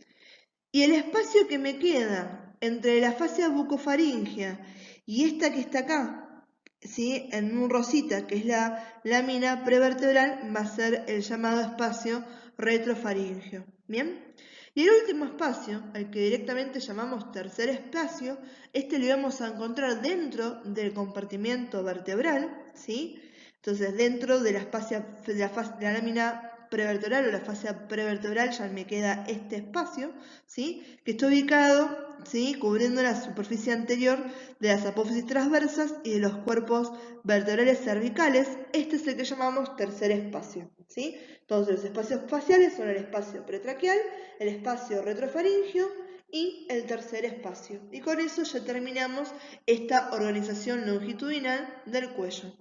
Y el espacio que me queda entre la fascia bucofaringea y esta que está acá, ¿sí? En un rosita, que es la lámina prevertebral, va a ser el llamado espacio retrofaríngeo. ¿Bien? Y el último espacio, al que directamente llamamos tercer espacio, este lo vamos a encontrar dentro del compartimiento vertebral, ¿sí? Entonces, dentro de la lámina prevertebral o la fascia prevertebral ya me queda este espacio, ¿sí? Que está ubicado, ¿sí? Cubriendo la superficie anterior de las apófisis transversas y de los cuerpos vertebrales cervicales. Este es el que llamamos tercer espacio, ¿sí? Entonces, los espacios faciales son el espacio pretraquial, el espacio retrofaringeo y el tercer espacio. Y con eso ya terminamos esta organización longitudinal del cuello.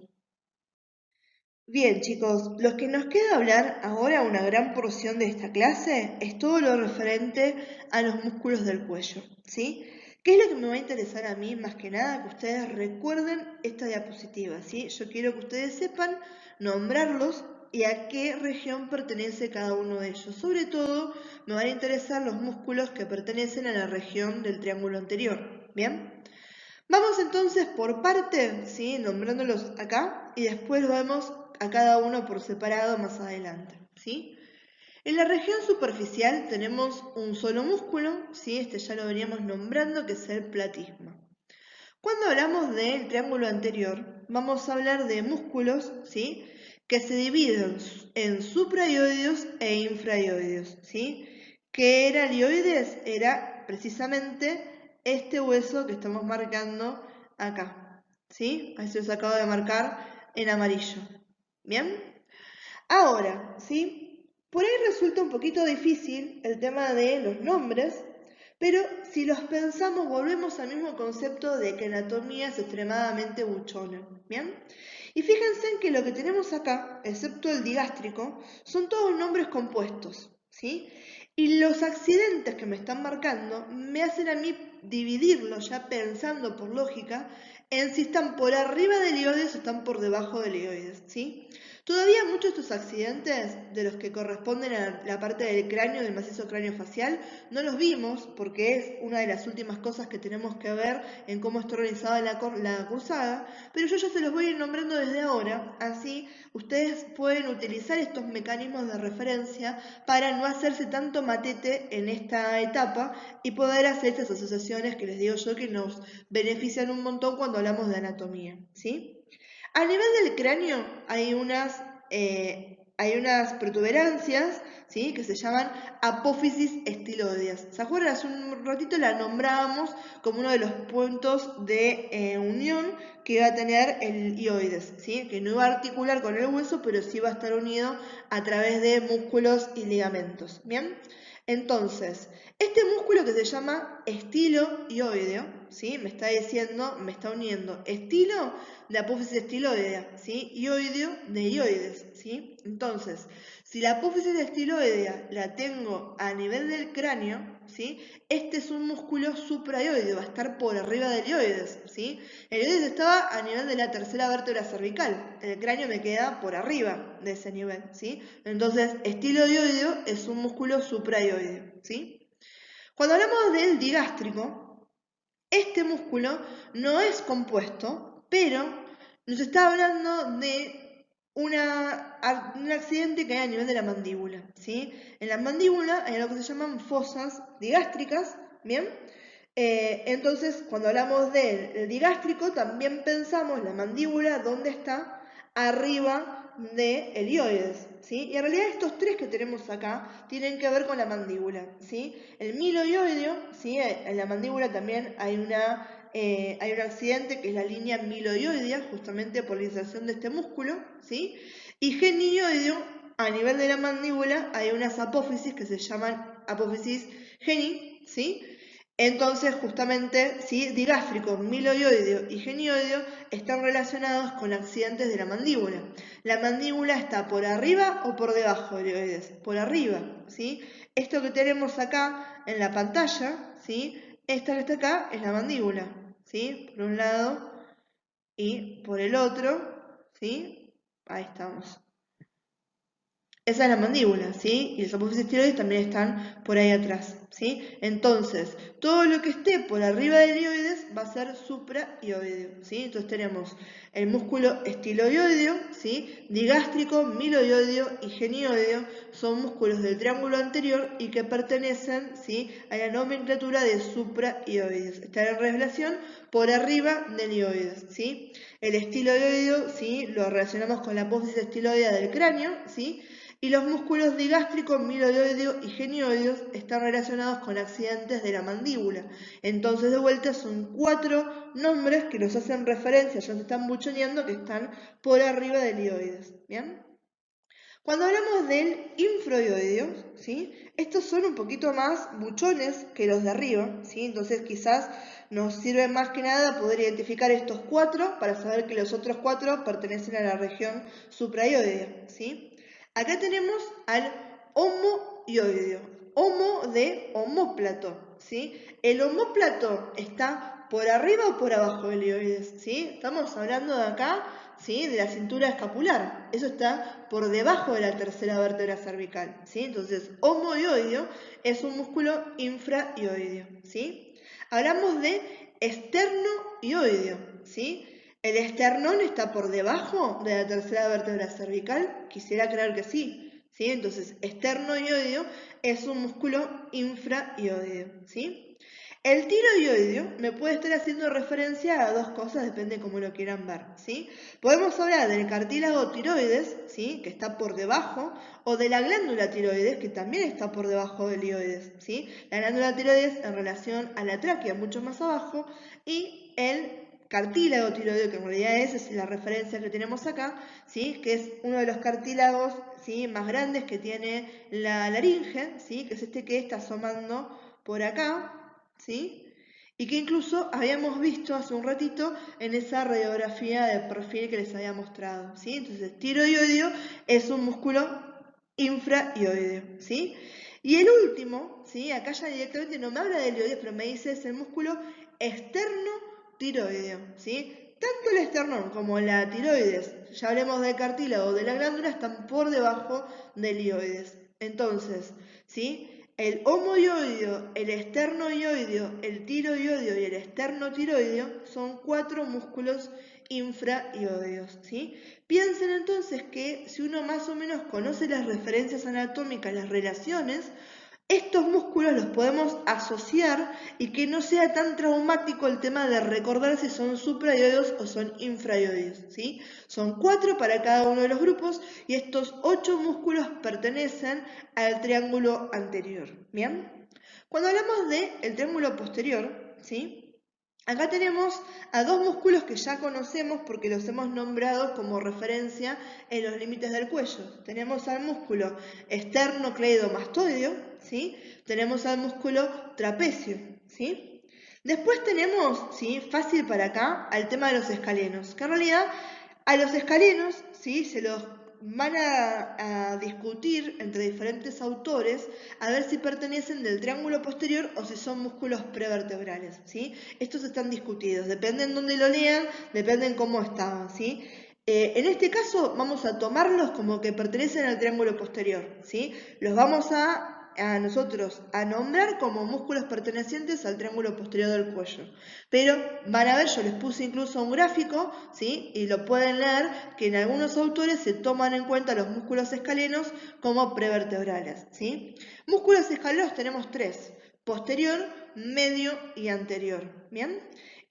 Bien, chicos, lo que nos queda hablar ahora, una gran porción de esta clase, es todo lo referente a los músculos del cuello, ¿sí? ¿Qué es lo que me va a interesar a mí más que nada? Que ustedes recuerden esta diapositiva, ¿sí? Yo quiero que ustedes sepan nombrarlos y a qué región pertenece cada uno de ellos. Sobre todo, me van a interesar los músculos que pertenecen a la región del triángulo anterior, ¿bien? Vamos entonces por parte, ¿sí? Nombrándolos acá y después lo vemos a cada uno por separado más adelante, ¿sí? En la región superficial tenemos un solo músculo, ¿sí? Este ya lo veníamos nombrando, que es el platisma. Cuando hablamos del triángulo anterior, vamos a hablar de músculos, ¿sí? Que se dividen en supraioideos e infraioideos, ¿sí? ¿Qué era el ioides? Era precisamente este hueso que estamos marcando acá, ¿sí? Ahí se los acabo de marcar en amarillo, ¿bien? Ahora, ¿sí? Por ahí resulta un poquito difícil el tema de los nombres, pero si los pensamos volvemos al mismo concepto de que anatomía es extremadamente buchona, ¿bien? Y fíjense en que lo que tenemos acá, excepto el digástrico, son todos nombres compuestos, ¿sí? Y los accidentes que me están marcando me hacen a mí dividirlos ya pensando por lógica en si están por arriba del ioides o están por debajo del ioides, ¿sí? Todavía muchos de estos accidentes, de los que corresponden a la parte del cráneo, del macizo cráneo facial, no los vimos porque es una de las últimas cosas que tenemos que ver en cómo está organizada la cursada, pero yo ya se los voy a ir nombrando desde ahora, así ustedes pueden utilizar estos mecanismos de referencia para no hacerse tanto matete en esta etapa y poder hacer estas asociaciones que les digo yo que nos benefician un montón cuando hablamos de anatomía, ¿sí? A nivel del cráneo hay unas protuberancias, ¿sí? Que se llaman apófisis estiloideas. ¿Se acuerdan? Hace un ratito la nombrábamos como uno de los puntos de unión que iba a tener el ioides, ¿sí? Que no iba a articular con el hueso, pero sí va a estar unido a través de músculos y ligamentos. ¿Bien? Entonces, este músculo que se llama estiloioideo, ¿sí? Me está diciendo, me está uniendo estilo de apófisis estiloidea, ¿sí? Ioideo de ioides, ¿sí? Entonces, si la apófisis estiloidea la tengo a nivel del cráneo, ¿sí? Este es un músculo supraioideo, va a estar por arriba del ioides, ¿sí? El ioides estaba a nivel de la tercera vértebra cervical, el cráneo me queda por arriba de ese nivel, ¿sí? Entonces, estiloioideo es un músculo supraioideo, ¿sí? Cuando hablamos del digástrico, este músculo no es compuesto, pero nos está hablando de un accidente que hay a nivel de la mandíbula, ¿sí? En la mandíbula hay algo que se llaman fosas digástricas, ¿bien? Entonces, cuando hablamos del digástrico, también pensamos la mandíbula, ¿dónde está? Arriba del ioides, ¿sí? Y en realidad estos tres que tenemos acá tienen que ver con la mandíbula, ¿sí? El miloioideo, ¿sí? En la mandíbula también hay un accidente que es la línea miloioidea, justamente por la inserción de este músculo, ¿sí? Y genioideo, a nivel de la mandíbula hay unas apófisis que se llaman apófisis geni, ¿sí? Entonces, justamente, ¿sí? Digástrico, miloioideo y genioideo están relacionados con accidentes de la mandíbula. ¿La mandíbula está por arriba o por debajo del ilioides? Por arriba, ¿sí? Esto que tenemos acá en la pantalla, ¿sí? Esta que está acá es la mandíbula, ¿sí? Por un lado y por el otro, ¿sí? Ahí estamos. Esa es la mandíbula, ¿sí? Y las apófisis tiroides también están por ahí atrás, ¿sí? Entonces, todo lo que esté por arriba del ilioides va a ser supraioideo, ¿sí? Entonces tenemos el músculo estiloioideo, ¿sí? Digástrico, miloioideo y genioideo son músculos del triángulo anterior y que pertenecen, ¿sí? a la nomenclatura de supraioideos. Están en relación por arriba del ilioides, ¿sí? El estiloioideo, ¿sí? Lo relacionamos con la apófisis estiloidea del cráneo, ¿sí? Y los músculos digástricos, miloioideo y genioideo están relacionados con accidentes de la mandíbula. Entonces, de vuelta, son 4 nombres que nos hacen referencia, ya se están buchoneando, que están por arriba del ilioides. ¿Bien? Cuando hablamos del infraioideo, ¿sí? Estos son un poquito más buchones que los de arriba, ¿sí? Entonces quizás nos sirve más que nada poder identificar estos 4 para saber que los otros 4 pertenecen a la región supraioidea, ¿sí? Acá tenemos al homoioideo, homo de omóplato, ¿sí? ¿El omóplato está por arriba o por abajo del ilioides? ¿Sí? Estamos hablando de acá, ¿sí? De la cintura escapular. Eso está por debajo de la tercera vértebra cervical, ¿sí? Entonces, homoioideo es un músculo infraioideo, ¿sí? Hablamos de esternoioideo, ¿sí? ¿El esternón está por debajo de la tercera vértebra cervical? Quisiera creer que sí, ¿sí? Entonces, esternoioideo es un músculo infraioideo, ¿sí? El tiroioideo me puede estar haciendo referencia a dos cosas, depende de cómo lo quieran ver, ¿sí? Podemos hablar del cartílago tiroides, ¿sí? Que está por debajo, o de la glándula tiroides, que también está por debajo del ilioides, ¿sí? La glándula tiroides en relación a la tráquea, mucho más abajo, y el cartílago tiroideo, que en realidad es la referencia que tenemos acá, ¿sí? Que es uno de los cartílagos, ¿sí? más grandes que tiene la laringe, ¿sí? Que es este que está asomando por acá, ¿sí? Y que incluso habíamos visto hace un ratito en esa radiografía de perfil que les había mostrado, ¿sí? Entonces, tiroideo es un músculo infraioideo, ¿sí? Y el último, ¿sí? Acá ya directamente no me habla del ilioides, pero me dice es el músculo esternotiroideo, ¿sí? Tanto el esternón como la tiroides, ya hablemos del cartílago de la glándula, están por debajo del ilioides. Entonces, ¿sí? El homoioideo, el esternoioideo, el tiroioideo y el esternotiroideo son 4 músculos infraioideos, ¿sí? Piensen entonces que si uno más o menos conoce las referencias anatómicas, las relaciones, estos músculos los podemos asociar y que no sea tan traumático el tema de recordar si son supraioideos o son infraioideos, ¿sí? Son 4 para cada uno de los grupos y estos 8 músculos pertenecen al triángulo anterior, ¿bien? Cuando hablamos del triángulo posterior, ¿sí? Acá tenemos a 2 músculos que ya conocemos porque los hemos nombrado como referencia en los límites del cuello. Tenemos al músculo esternocleidomastoideo, ¿sí? Tenemos al músculo trapecio, ¿sí? Después tenemos, ¿sí? Fácil para acá, al tema de los escalenos, que en realidad a los escalenos, ¿sí? Se los van a discutir entre diferentes autores a ver si pertenecen del triángulo posterior o si son músculos prevertebrales, ¿sí? Estos están discutidos, depende en dónde lo lean, depende en cómo estaban, ¿sí? En este caso vamos a tomarlos como que pertenecen al triángulo posterior, ¿sí? Los vamos a nosotros a nombrar como músculos pertenecientes al triángulo posterior del cuello. Pero van a ver, yo les puse incluso un gráfico, ¿sí? Y lo pueden leer, que en algunos autores se toman en cuenta los músculos escalenos como prevertebrales, ¿sí? Músculos escalenos tenemos 3, posterior, medio y anterior, ¿bien?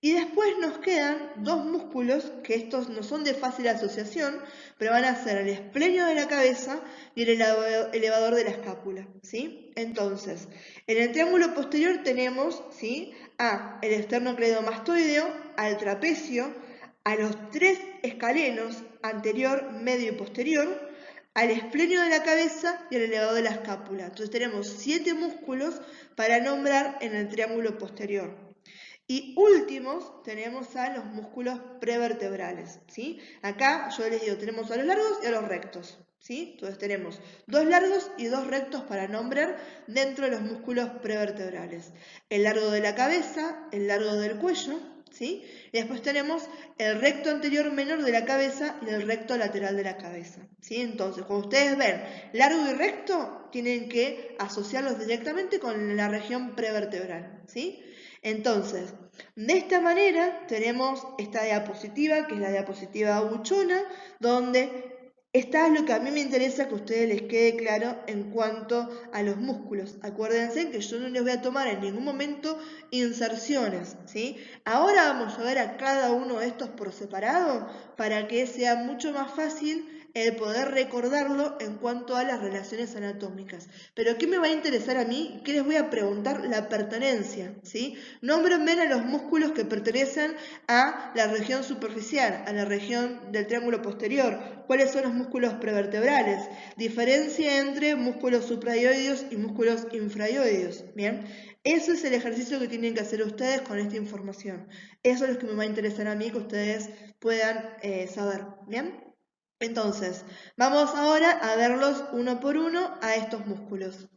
Y después nos quedan 2 músculos, que estos no son de fácil asociación, pero van a ser el esplenio de la cabeza y el elevador de la escápula, ¿sí? Entonces, en el triángulo posterior tenemos, ¿sí? El esternocleidomastoideo, al trapecio, a los 3 escalenos, anterior, medio y posterior, al esplenio de la cabeza y al elevador de la escápula. Entonces tenemos 7 músculos para nombrar en el triángulo posterior. Y últimos tenemos a los músculos prevertebrales, ¿sí? Acá yo les digo, tenemos a los largos y a los rectos, ¿sí? Entonces tenemos 2 largos y 2 rectos para nombrar dentro de los músculos prevertebrales. El largo de la cabeza, el largo del cuello, ¿sí? Y después tenemos el recto anterior menor de la cabeza y el recto lateral de la cabeza, ¿sí? Entonces, cuando ustedes ven largo y recto, tienen que asociarlos directamente con la región prevertebral, ¿sí? Entonces, de esta manera tenemos esta diapositiva, que es la diapositiva buchona, donde está lo que a mí me interesa que a ustedes les quede claro en cuanto a los músculos. Acuérdense que yo no les voy a tomar en ningún momento inserciones, ¿sí? Ahora vamos a ver a cada uno de estos por separado para que sea mucho más fácil el poder recordarlo en cuanto a las relaciones anatómicas. Pero ¿qué me va a interesar a mí? ¿Qué les voy a preguntar? La pertenencia, ¿sí? Nómbrenme a los músculos que pertenecen a la región superficial, a la región del triángulo posterior. ¿Cuáles son los músculos prevertebrales? Diferencia entre músculos supraioideos y músculos infraioideos, ¿bien? Eso es el ejercicio que tienen que hacer ustedes con esta información. Eso es lo que me va a interesar a mí que ustedes puedan saber, ¿bien? Entonces, vamos ahora a verlos uno por uno a estos músculos.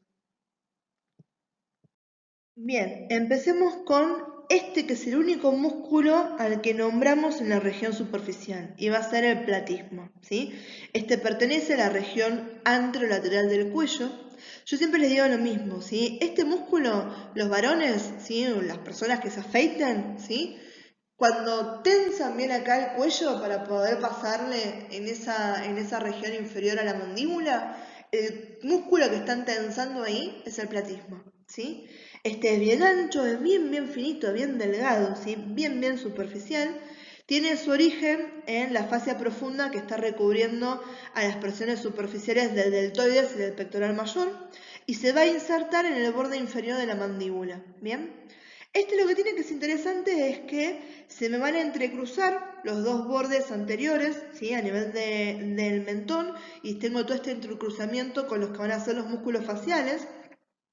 Bien, empecemos con este que es el único músculo al que nombramos en la región superficial y va a ser el platismo, ¿sí? Este pertenece a la región anterolateral del cuello. Yo siempre les digo lo mismo, ¿sí? Este músculo, los varones, ¿sí? Las personas que se afeitan, ¿sí? Cuando tensan bien acá el cuello para poder pasarle en esa región inferior a la mandíbula, el músculo que están tensando ahí es el platismo, ¿sí? Este es bien ancho, es bien finito, bien delgado, ¿sí? Bien superficial. Tiene su origen en la fascia profunda que está recubriendo a las porciones superficiales del deltoides y del pectoral mayor y se va a insertar en el borde inferior de la mandíbula, ¿bien? Lo que tiene que ser interesante es que se me van a entrecruzar los dos bordes anteriores, ¿sí? A nivel del mentón, y tengo todo este entrecruzamiento con los que van a ser los músculos faciales.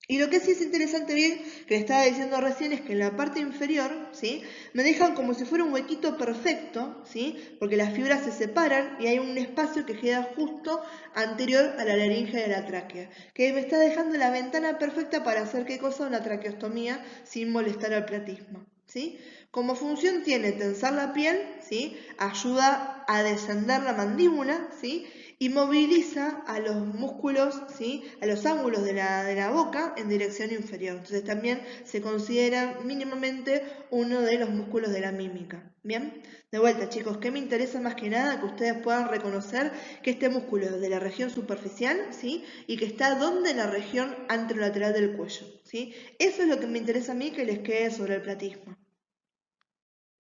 Y lo que sí es interesante bien, que le estaba diciendo recién, es que en la parte inferior, ¿sí? Me dejan como si fuera un huequito perfecto, ¿sí? Porque las fibras se separan y hay un espacio que queda justo anterior a la laringe de la tráquea, que me está dejando la ventana perfecta para hacer qué cosa, una traqueostomía sin molestar al platismo, ¿sí? Como función tiene tensar la piel, ¿sí? Ayuda a descender la mandíbula, ¿sí? Y moviliza a los músculos, ¿sí? A los ángulos de la boca en dirección inferior. Entonces también se considera mínimamente uno de los músculos de la mímica. ¿Bien? De vuelta, chicos, ¿qué me interesa más que nada? Que ustedes puedan reconocer que este músculo es de la región superficial, ¿sí? Y que está donde en la región anterolateral del cuello, ¿sí? Eso es lo que me interesa a mí que les quede sobre el platismo.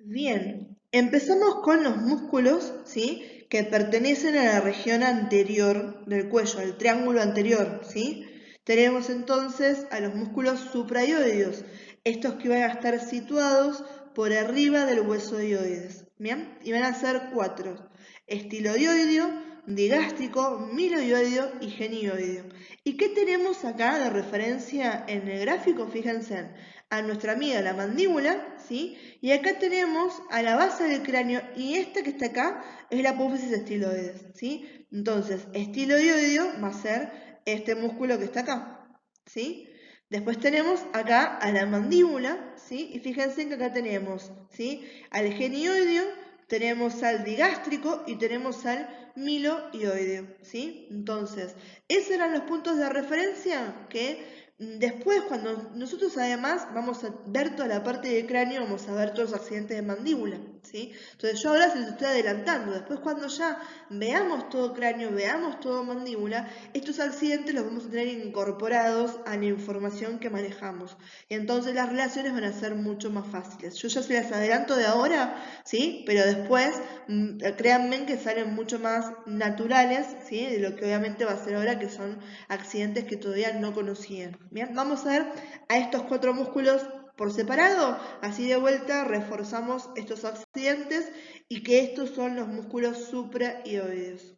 Bien, empezamos con los músculos, ¿sí? Que pertenecen a la región anterior del cuello, al triángulo anterior, ¿sí? Tenemos entonces a los músculos supraioideos, estos que van a estar situados por arriba del hueso dioides, ¿bien? Y van a ser 4, estilodioideo, digástrico, miloioideo y genioideo. ¿Y qué tenemos acá de referencia en el gráfico? Fíjense, a nuestra amiga la mandíbula, ¿sí? Y acá tenemos a la base del cráneo y esta que está acá es la apófisis estiloides, ¿sí? Entonces, estiloideo va a ser este músculo que está acá, ¿sí? Después tenemos acá a la mandíbula, ¿sí? Y fíjense que acá tenemos, ¿sí? Al genioideo, tenemos al digástrico y tenemos al miloioideo, ¿sí? Entonces, esos eran los puntos de referencia que después, cuando nosotros además vamos a ver toda la parte del cráneo, vamos a ver todos los accidentes de mandíbula, ¿sí? Entonces yo ahora se los estoy adelantando. Después cuando ya veamos todo cráneo, veamos todo mandíbula, estos accidentes los vamos a tener incorporados a la información que manejamos. Y entonces las relaciones van a ser mucho más fáciles. Yo ya se las adelanto de ahora, ¿sí? Pero después, créanme que salen mucho más naturales, ¿sí? De lo que obviamente va a ser ahora, que son accidentes que todavía no conocían. Bien, vamos a ver a estos 4 músculos por separado, así de vuelta reforzamos estos accidentes y que estos son los músculos supraioideos.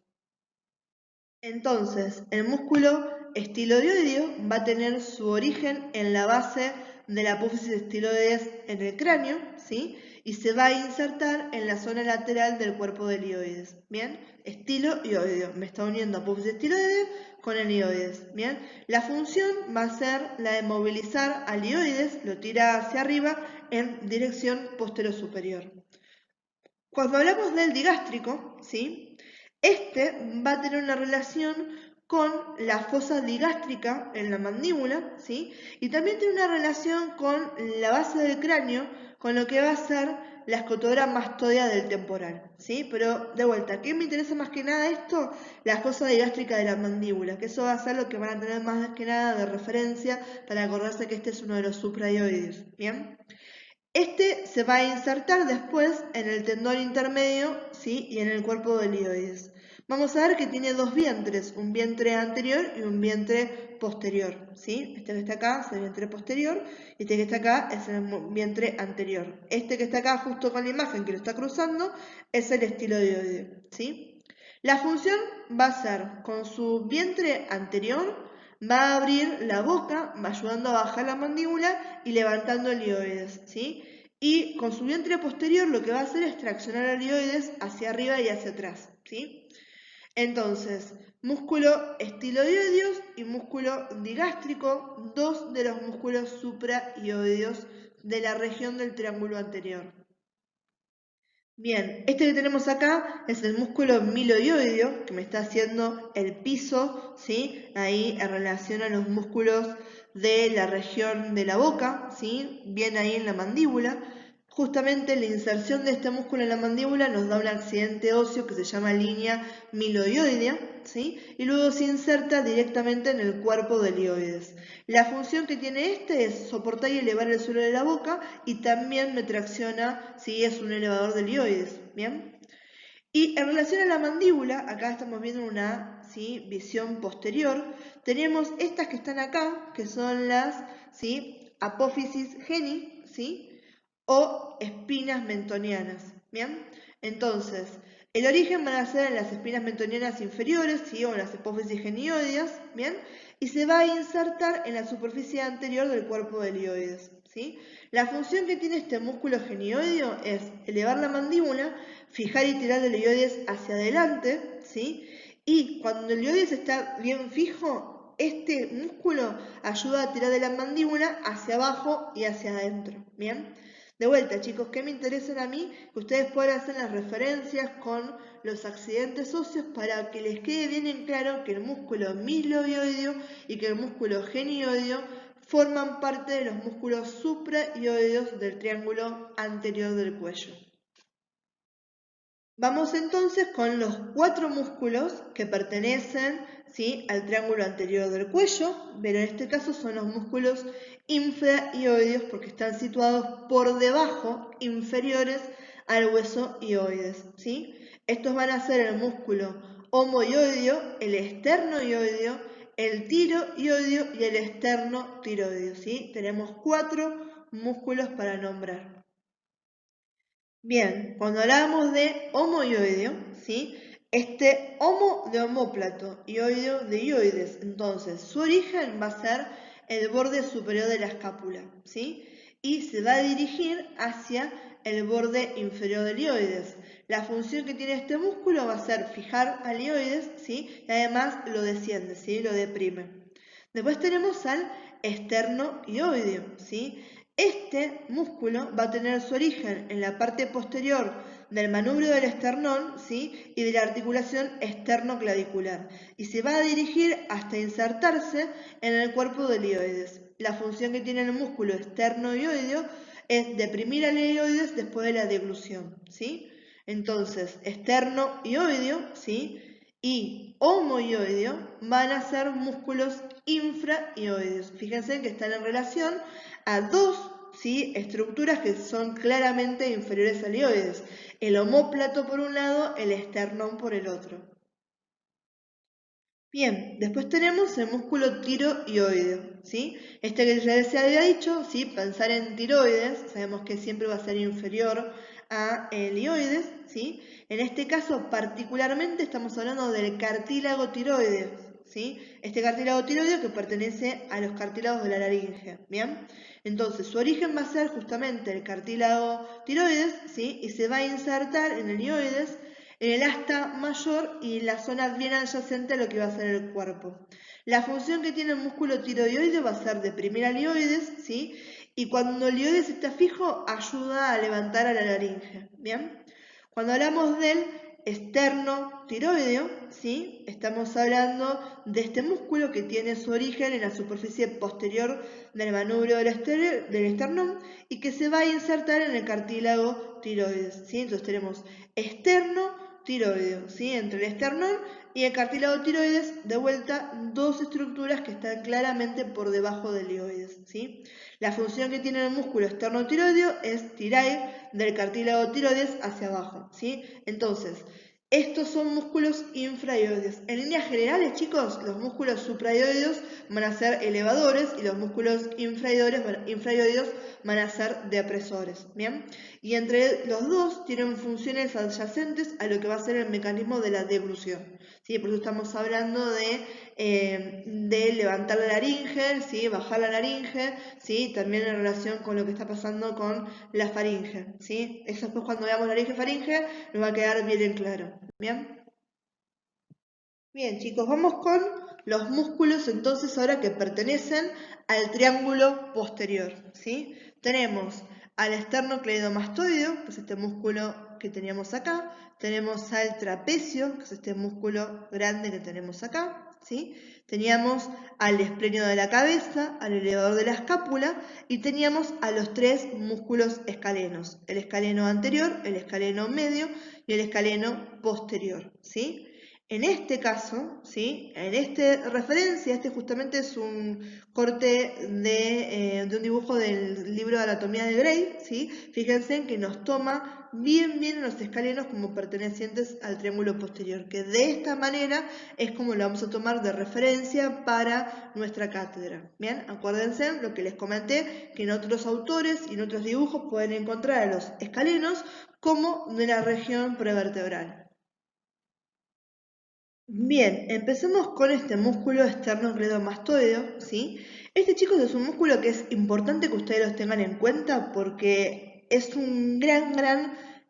Entonces, el músculo estilodioideo va a tener su origen en la base de la apófisis estiloides en el cráneo, ¿sí? Y se va a insertar en la zona lateral del cuerpo del hioides, ¿bien? Estilo-ioideo, me está uniendo apófisis estiloides con el hioides, ¿bien? La función va a ser la de movilizar al hioides, lo tira hacia arriba en dirección posterior-superior. Cuando hablamos del digástrico, ¿sí? Este va a tener una relación con la fosa digástrica en la mandíbula, ¿sí? Y también tiene una relación con la base del cráneo, con lo que va a ser la escotadura mastoidea del temporal, ¿sí? Pero, de vuelta, ¿qué me interesa más que nada esto? La fosa digástrica de la mandíbula, que eso va a ser lo que van a tener más que nada de referencia para acordarse que este es uno de los supraioides, ¿bien? Este se va a insertar después en el tendón intermedio, ¿sí? Y en el cuerpo del hioides. Vamos a ver que tiene dos vientres, un vientre anterior y un vientre posterior, ¿sí? Este que está acá es el vientre posterior y este que está acá es el vientre anterior. Este que está acá justo con la imagen que lo está cruzando es el estiloideo, ¿sí? La función va a ser con su vientre anterior, va a abrir la boca, ayudando a bajar la mandíbula y levantando el hioides, ¿sí? Y con su vientre posterior lo que va a hacer es traccionar el hioides hacia arriba y hacia atrás, ¿sí? Entonces, músculo estiloioideus y músculo digástrico, dos de los músculos supraioideos de la región del triángulo anterior. Bien, este que tenemos acá es el músculo miloioideo, que me está haciendo el piso, ¿sí? Ahí en relación a los músculos de la región de la boca, ¿sí? Bien ahí en la mandíbula. Justamente la inserción de este músculo en la mandíbula nos da un accidente óseo que se llama línea miloioidea, ¿sí? Y luego se inserta directamente en el cuerpo del hioides. La función que tiene este es soportar y elevar el suelo de la boca y también me tracciona, ¿sí? Es un elevador del hioides, ¿bien? Y en relación a la mandíbula, acá estamos viendo una, ¿sí? Visión posterior, tenemos estas que están acá, que son las, ¿sí? Apófisis geni, ¿sí? O espinas mentonianas, ¿bien? Entonces, el origen van a ser en las espinas mentonianas inferiores, ¿sí? O en las apófisis genioideas, ¿bien? Y se va a insertar en la superficie anterior del cuerpo del hioides, ¿sí? La función que tiene este músculo genioideo es elevar la mandíbula, fijar y tirar el hioides hacia adelante, ¿sí? Y cuando el hioides está bien fijo, este músculo ayuda a tirar de la mandíbula hacia abajo y hacia adentro, ¿bien? De vuelta, chicos, ¿qué me interesan a mí? Que ustedes puedan hacer las referencias con los accidentes óseos para que les quede bien en claro que el músculo miloioideo y que el músculo genioideo forman parte de los músculos supraioideos del triángulo anterior del cuello. Vamos entonces con los 4 músculos que pertenecen, ¿sí? Al triángulo anterior del cuello, pero en este caso son los músculos infraioideos porque están situados por debajo, inferiores al hueso hioides, ¿sí? Estos van a ser el músculo homoioideo, el esternoioideo, el tiroioideo y el esternotiroideo, ¿sí? Tenemos 4 músculos para nombrar. Bien, cuando hablamos de homoioideo, ¿sí? Este homo de omóplato, ioideo de ioides, entonces su origen va a ser el borde superior de la escápula, ¿sí? Y se va a dirigir hacia el borde inferior del ioides. La función que tiene este músculo va a ser fijar al ioides, ¿sí? Y además lo desciende, ¿sí? Lo deprime. Después tenemos al esternoioideo, ¿sí? Este músculo va a tener su origen en la parte posterior del manubrio del esternón, ¿sí? Y de la articulación esternoclavicular y se va a dirigir hasta insertarse en el cuerpo del hioides. La función que tiene el músculo esternoioideo es deprimir al hioides después de la deglución, ¿sí? Entonces, esternoioideo, ¿sí? Y homoioideo van a ser músculos infraioideos. Fíjense que están en relación a dos, ¿sí? Estructuras que son claramente inferiores al hioides. El omóplato por un lado, el esternón por el otro. Bien, después tenemos el músculo tiroioideo, ¿sí? Este que ya les había dicho, ¿sí? Pensar en tiroides, sabemos que siempre va a ser inferior a el hioides, ¿sí? En este caso particularmente estamos hablando del cartílago tiroides, ¿sí? Este cartílago tiroideo que pertenece a los cartílagos de la laringe, ¿bien? Entonces, su origen va a ser justamente el cartílago tiroides, ¿sí? Y se va a insertar en el ioides, en el asta mayor y en la zona bien adyacente a lo que va a ser el cuerpo. La función que tiene el músculo tiroidoide va a ser deprimir al ioides, ¿sí? Y cuando el ioides está fijo, ayuda a levantar a la laringe, ¿bien? Cuando hablamos del esternotiroideo, ¿sí? Estamos hablando de este músculo que tiene su origen en la superficie posterior del manubrio del esternón y que se va a insertar en el cartílago tiroides, ¿sí? Entonces tenemos esternotiroideo, ¿sí? Entre el esternón y el cartílago tiroides, de vuelta, dos estructuras que están claramente por debajo del ioides, ¿sí? La función que tiene el músculo esternotiroideo es tirar del cartílago tiroides hacia abajo, ¿sí? Entonces, estos son músculos infraioides. En líneas generales, chicos, los músculos supraioideos van a ser elevadores y los músculos infraioideos van a ser depresores, ¿bien? Y entre los dos tienen funciones adyacentes a lo que va a ser el mecanismo de la deglución, ¿sí? Por eso estamos hablando de levantar la laringe, ¿sí? Bajar la laringe, ¿sí? También en relación con lo que está pasando con la faringe, ¿sí? Eso después cuando veamos laringe-faringe nos va a quedar bien en claro, ¿bien? Bien, chicos, vamos con los músculos entonces ahora que pertenecen al triángulo posterior, ¿sí? Tenemos al esternocleidomastoideo, que es este músculo que teníamos acá, tenemos al trapecio, que es este músculo grande que tenemos acá, ¿sí? Teníamos al esplenio de la cabeza, al elevador de la escápula y teníamos a los tres músculos escalenos, el escaleno anterior, el escaleno medio y el escaleno posterior, ¿sí? En este caso, ¿sí? En esta referencia, este justamente es un corte de un dibujo del libro de anatomía de Gray, ¿sí? Fíjense en que nos toma bien los escalenos como pertenecientes al triángulo posterior, que de esta manera es como lo vamos a tomar de referencia para nuestra cátedra. Bien, acuérdense lo que les comenté, que en otros autores y en otros dibujos pueden encontrar a los escalenos como de la región prevertebral. Bien, empecemos con este músculo esternocleidomastoideo, ¿sí? Este, chicos, es un músculo que es importante que ustedes los tengan en cuenta porque es un gran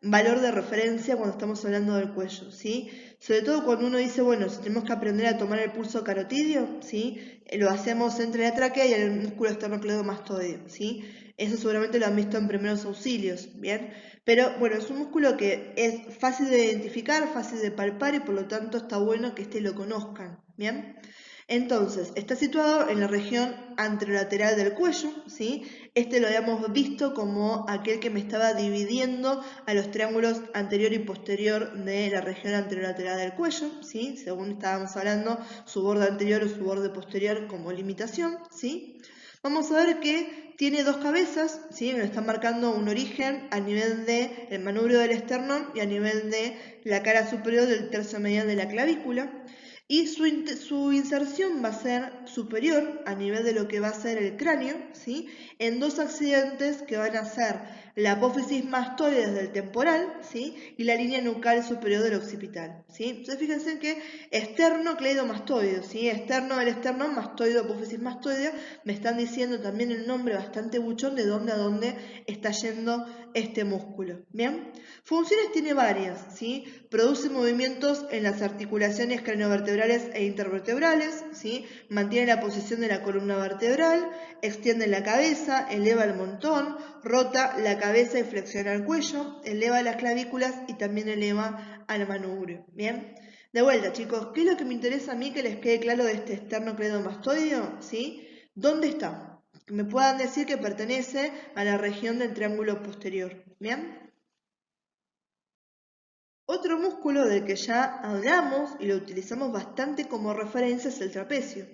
valor de referencia cuando estamos hablando del cuello, ¿sí? Sobre todo cuando uno dice, bueno, si tenemos que aprender a tomar el pulso carotidio, ¿sí? Lo hacemos entre la tráquea y el músculo esternocleidomastoideo, ¿sí? Eso seguramente lo han visto en primeros auxilios, ¿bien? Pero bueno, es un músculo que es fácil de identificar, fácil de palpar y por lo tanto está bueno que lo conozcan, ¿bien? Entonces, está situado en la región anterolateral del cuello, ¿sí? Lo habíamos visto como aquel que me estaba dividiendo a los triángulos anterior y posterior de la región anterolateral del cuello, ¿sí? Según estábamos hablando, su borde anterior o su borde posterior como limitación, ¿sí? Vamos a ver que tiene dos cabezas, ¿sí? Me está marcando un origen a nivel del manubrio del esternón y a nivel de la cara superior del tercio medial de la clavícula. Y su inserción va a ser superior a nivel de lo que va a ser el cráneo, ¿sí? En dos accidentes que van a ser la apófisis mastoides del temporal, ¿sí? Y la línea nucal superior del occipital, ¿sí? Entonces fíjense que esternocleidomastoideo, ¿sí? Externo del esternón, mastoide, apófisis mastoidea, me están diciendo también el nombre bastante buchón de dónde a dónde está yendo este músculo, ¿bien? Funciones tiene varias, ¿sí? Produce movimientos en las articulaciones craniovertebrales e intervertebrales, ¿sí? Mantiene la posición de la columna vertebral, extiende la cabeza, eleva el mentón, rota la cabeza y flexiona el cuello, eleva las clavículas y también eleva al manubrio, ¿bien? De vuelta, chicos, ¿qué es lo que me interesa a mí que les quede claro de este esternocleidomastoideo? ¿Sí? ¿Dónde está? Que me puedan decir que pertenece a la región del triángulo posterior, ¿bien? Otro músculo del que ya hablamos y lo utilizamos bastante como referencia es el trapecio.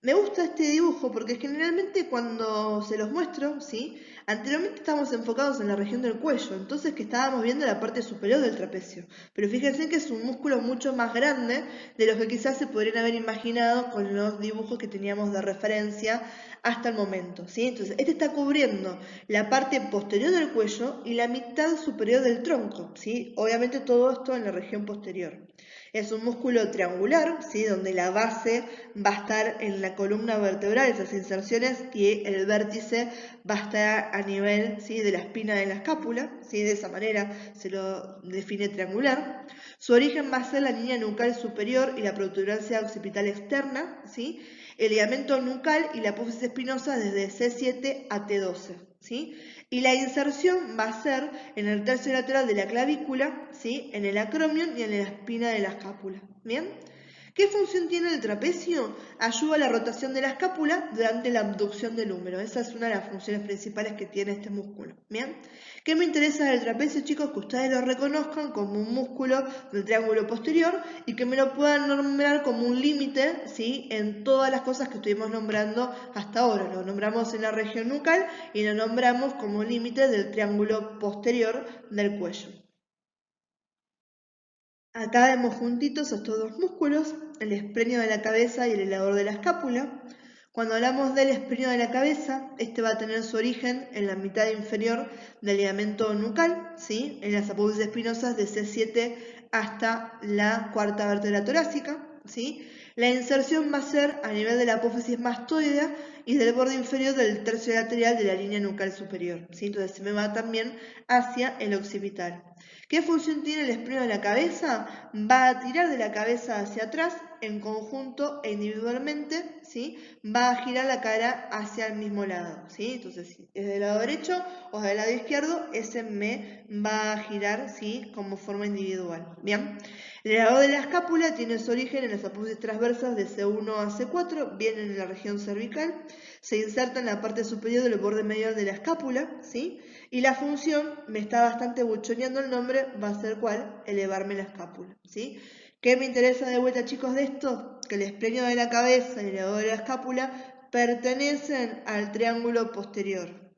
Me gusta este dibujo porque generalmente cuando se los muestro, ¿sí? Anteriormente estábamos enfocados en la región del cuello, entonces que estábamos viendo la parte superior del trapecio. Pero fíjense que es un músculo mucho más grande de lo que quizás se podrían haber imaginado con los dibujos que teníamos de referencia hasta el momento, ¿sí? Entonces, este está cubriendo la parte posterior del cuello y la mitad superior del tronco, ¿sí? Obviamente todo esto en la región posterior. Es un músculo triangular, ¿sí? Donde la base va a estar en la columna vertebral, esas inserciones, y el vértice va a estar a nivel, ¿sí? De la espina de la escápula, ¿sí? De esa manera se lo define triangular. Su origen va a ser la línea nucal superior y la protuberancia occipital externa, ¿sí? El ligamento nucal y la apófisis espinosa desde C7 a T12, ¿sí? Y la inserción va a ser en el tercio lateral de la clavícula, ¿sí? En el acromion y en la espina de la escápula. ¿Bien? ¿Qué función tiene el trapecio? Ayuda a la rotación de la escápula durante la abducción del húmero. Esa es una de las funciones principales que tiene este músculo. ¿Bien? ¿Qué me interesa del trapecio, chicos? Que ustedes lo reconozcan como un músculo del triángulo posterior y que me lo puedan nombrar como un límite, ¿sí? En todas las cosas que estuvimos nombrando hasta ahora. Lo nombramos en la región nucal y lo nombramos como límite del triángulo posterior del cuello. Acá vemos juntitos estos dos músculos, el esplenio de la cabeza y el elevador de la escápula. Cuando hablamos del esplenio de la cabeza, este va a tener su origen en la mitad inferior del ligamento nucal, ¿sí? En las apófisis espinosas de C7 hasta la cuarta vértebra torácica, ¿sí? La inserción va a ser a nivel de la apófisis mastoidea y del borde inferior del tercio lateral de la línea nucal superior, ¿sí? Entonces se me va también hacia el occipital. ¿Qué función tiene el esplenio de la cabeza? Va a tirar de la cabeza hacia atrás en conjunto e individualmente, ¿sí? Va a girar la cara hacia el mismo lado, ¿sí? Entonces, si es del lado derecho o del lado izquierdo, ese me va a girar, ¿sí? Como forma individual, ¿bien? El elevador de la escápula tiene su origen en las apófisis transversas de C1 a C4, bien en la región cervical, se inserta en la parte superior del borde medio de la escápula, ¿sí? Y la función, me está bastante buchoneando el nombre, va a ser ¿cuál? Elevarme la escápula, ¿sí? ¿Qué me interesa de vuelta, chicos, de esto? Que el esplenio de la cabeza y el elevador de la escápula pertenecen al triángulo posterior.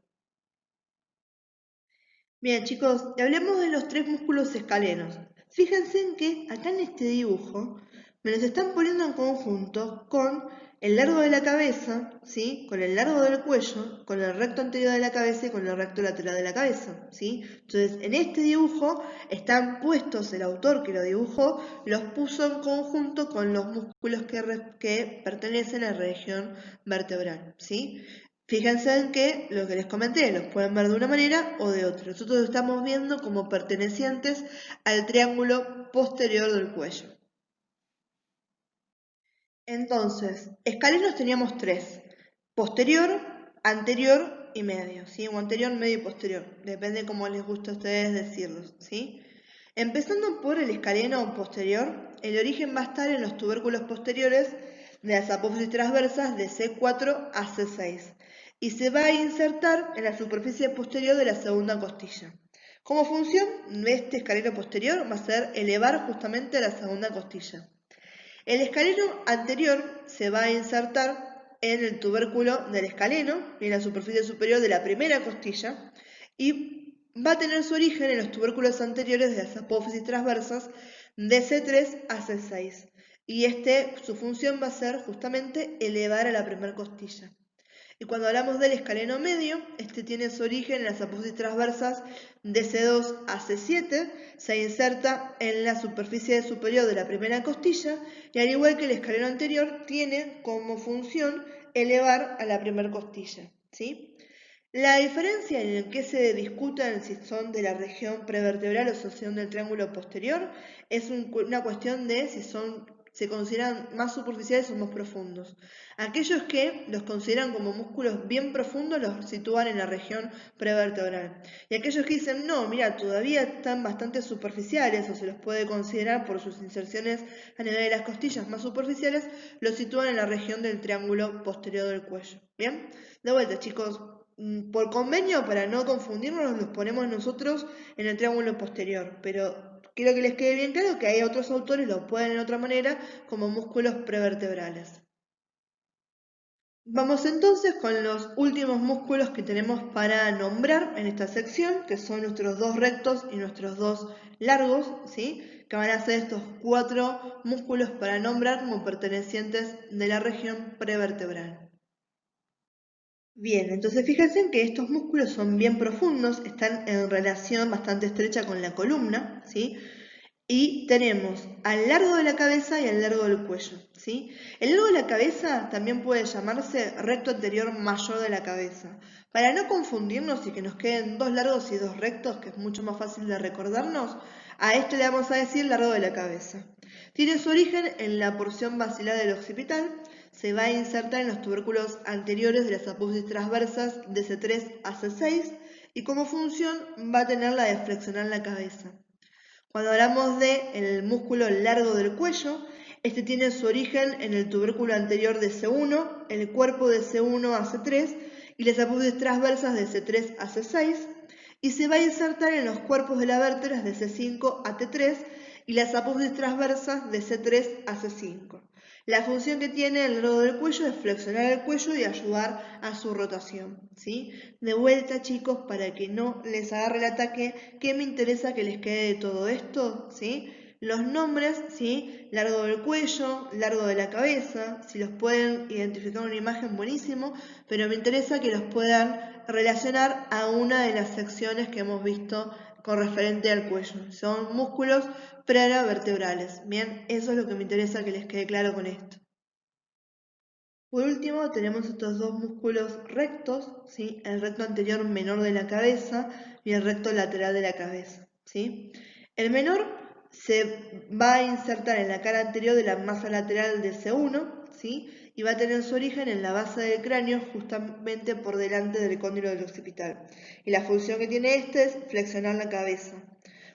Bien, chicos, y hablemos de los tres músculos escalenos. Fíjense en que acá en este dibujo me los están poniendo en conjunto con el largo de la cabeza, ¿sí? Con el largo del cuello, con el recto anterior de la cabeza y con el recto lateral de la cabeza, ¿sí? Entonces, en este dibujo están puestos, el autor que lo dibujó, los puso en conjunto con los músculos que pertenecen a la región vertebral, ¿sí? Fíjense en que lo que les comenté, los pueden ver de una manera o de otra. Nosotros los estamos viendo como pertenecientes al triángulo posterior del cuello. Entonces, escalenos teníamos tres: posterior, anterior y medio, ¿sí? O anterior, medio y posterior, depende cómo les gusta a ustedes decirlos, ¿sí? Empezando por el escaleno posterior, el origen va a estar en los tubérculos posteriores de las apófisis transversas de C4 a C6 y se va a insertar en la superficie posterior de la segunda costilla. Como función de este escaleno posterior va a ser elevar justamente la segunda costilla. El escaleno anterior se va a insertar en el tubérculo del escaleno y en la superficie superior de la primera costilla y va a tener su origen en los tubérculos anteriores de las apófisis transversas de C3 a C6. Y su función va a ser justamente elevar a la primera costilla. Y cuando hablamos del escaleno medio, este tiene su origen en las apófisis transversas de C2 a C7, se inserta en la superficie superior de la primera costilla y al igual que el escaleno anterior, tiene como función elevar a la primera costilla, ¿sí? La diferencia en el que se discutan si son de la región prevertebral o si son del triángulo posterior es una cuestión de si se consideran más superficiales o más profundos. Aquellos que los consideran como músculos bien profundos los sitúan en la región prevertebral. Y aquellos que dicen, no, mira, todavía están bastante superficiales o se los puede considerar por sus inserciones a nivel de las costillas más superficiales, los sitúan en la región del triángulo posterior del cuello. ¿Bien? De vuelta, chicos, por convenio, para no confundirnos, los ponemos nosotros en el triángulo posterior, pero quiero que les quede bien claro que hay otros autores los pueden de otra manera como músculos prevertebrales. Vamos entonces con los últimos músculos que tenemos para nombrar en esta sección, que son nuestros dos rectos y nuestros dos largos, ¿sí? Que van a ser estos cuatro músculos para nombrar como pertenecientes de la región prevertebral. Bien, entonces fíjense en que estos músculos son bien profundos, están en relación bastante estrecha con la columna, ¿sí? Y tenemos al largo de la cabeza y al largo del cuello, ¿sí? El largo de la cabeza también puede llamarse recto anterior mayor de la cabeza. Para no confundirnos y que nos queden dos largos y dos rectos, que es mucho más fácil de recordarnos, a esto le vamos a decir largo de la cabeza. Tiene su origen en la porción basilar del occipital, se va a insertar en los tubérculos anteriores de las apófisis transversas de C3 a C6 y como función va a tener la de flexionar la cabeza. Cuando hablamos del músculo largo del cuello, este tiene su origen en el tubérculo anterior de C1, el cuerpo de C1 a C3 y las apófisis transversas de C3 a C6 y se va a insertar en los cuerpos de las vértebras de C5 a T3 y las apófisis transversas de C3 a C5. La función que tiene el largo del cuello es flexionar el cuello y ayudar a su rotación, ¿sí? De vuelta, chicos, para que no les agarre el ataque, ¿qué me interesa que les quede de todo esto? ¿Sí? Los nombres, ¿sí? Largo del cuello, largo de la cabeza, si los pueden identificar en una imagen, buenísimo, pero me interesa que los puedan relacionar a una de las secciones que hemos visto con referente al cuello. Son músculos paravertebrales. Bien, eso es lo que me interesa que les quede claro con esto. Por último, tenemos estos dos músculos rectos, ¿sí? El recto anterior menor de la cabeza y el recto lateral de la cabeza, ¿sí? El menor se va a insertar en la cara anterior de la masa lateral de C1, ¿sí? Y va a tener su origen en la base del cráneo, justamente por delante del cóndilo del occipital. Y la función que tiene este es flexionar la cabeza.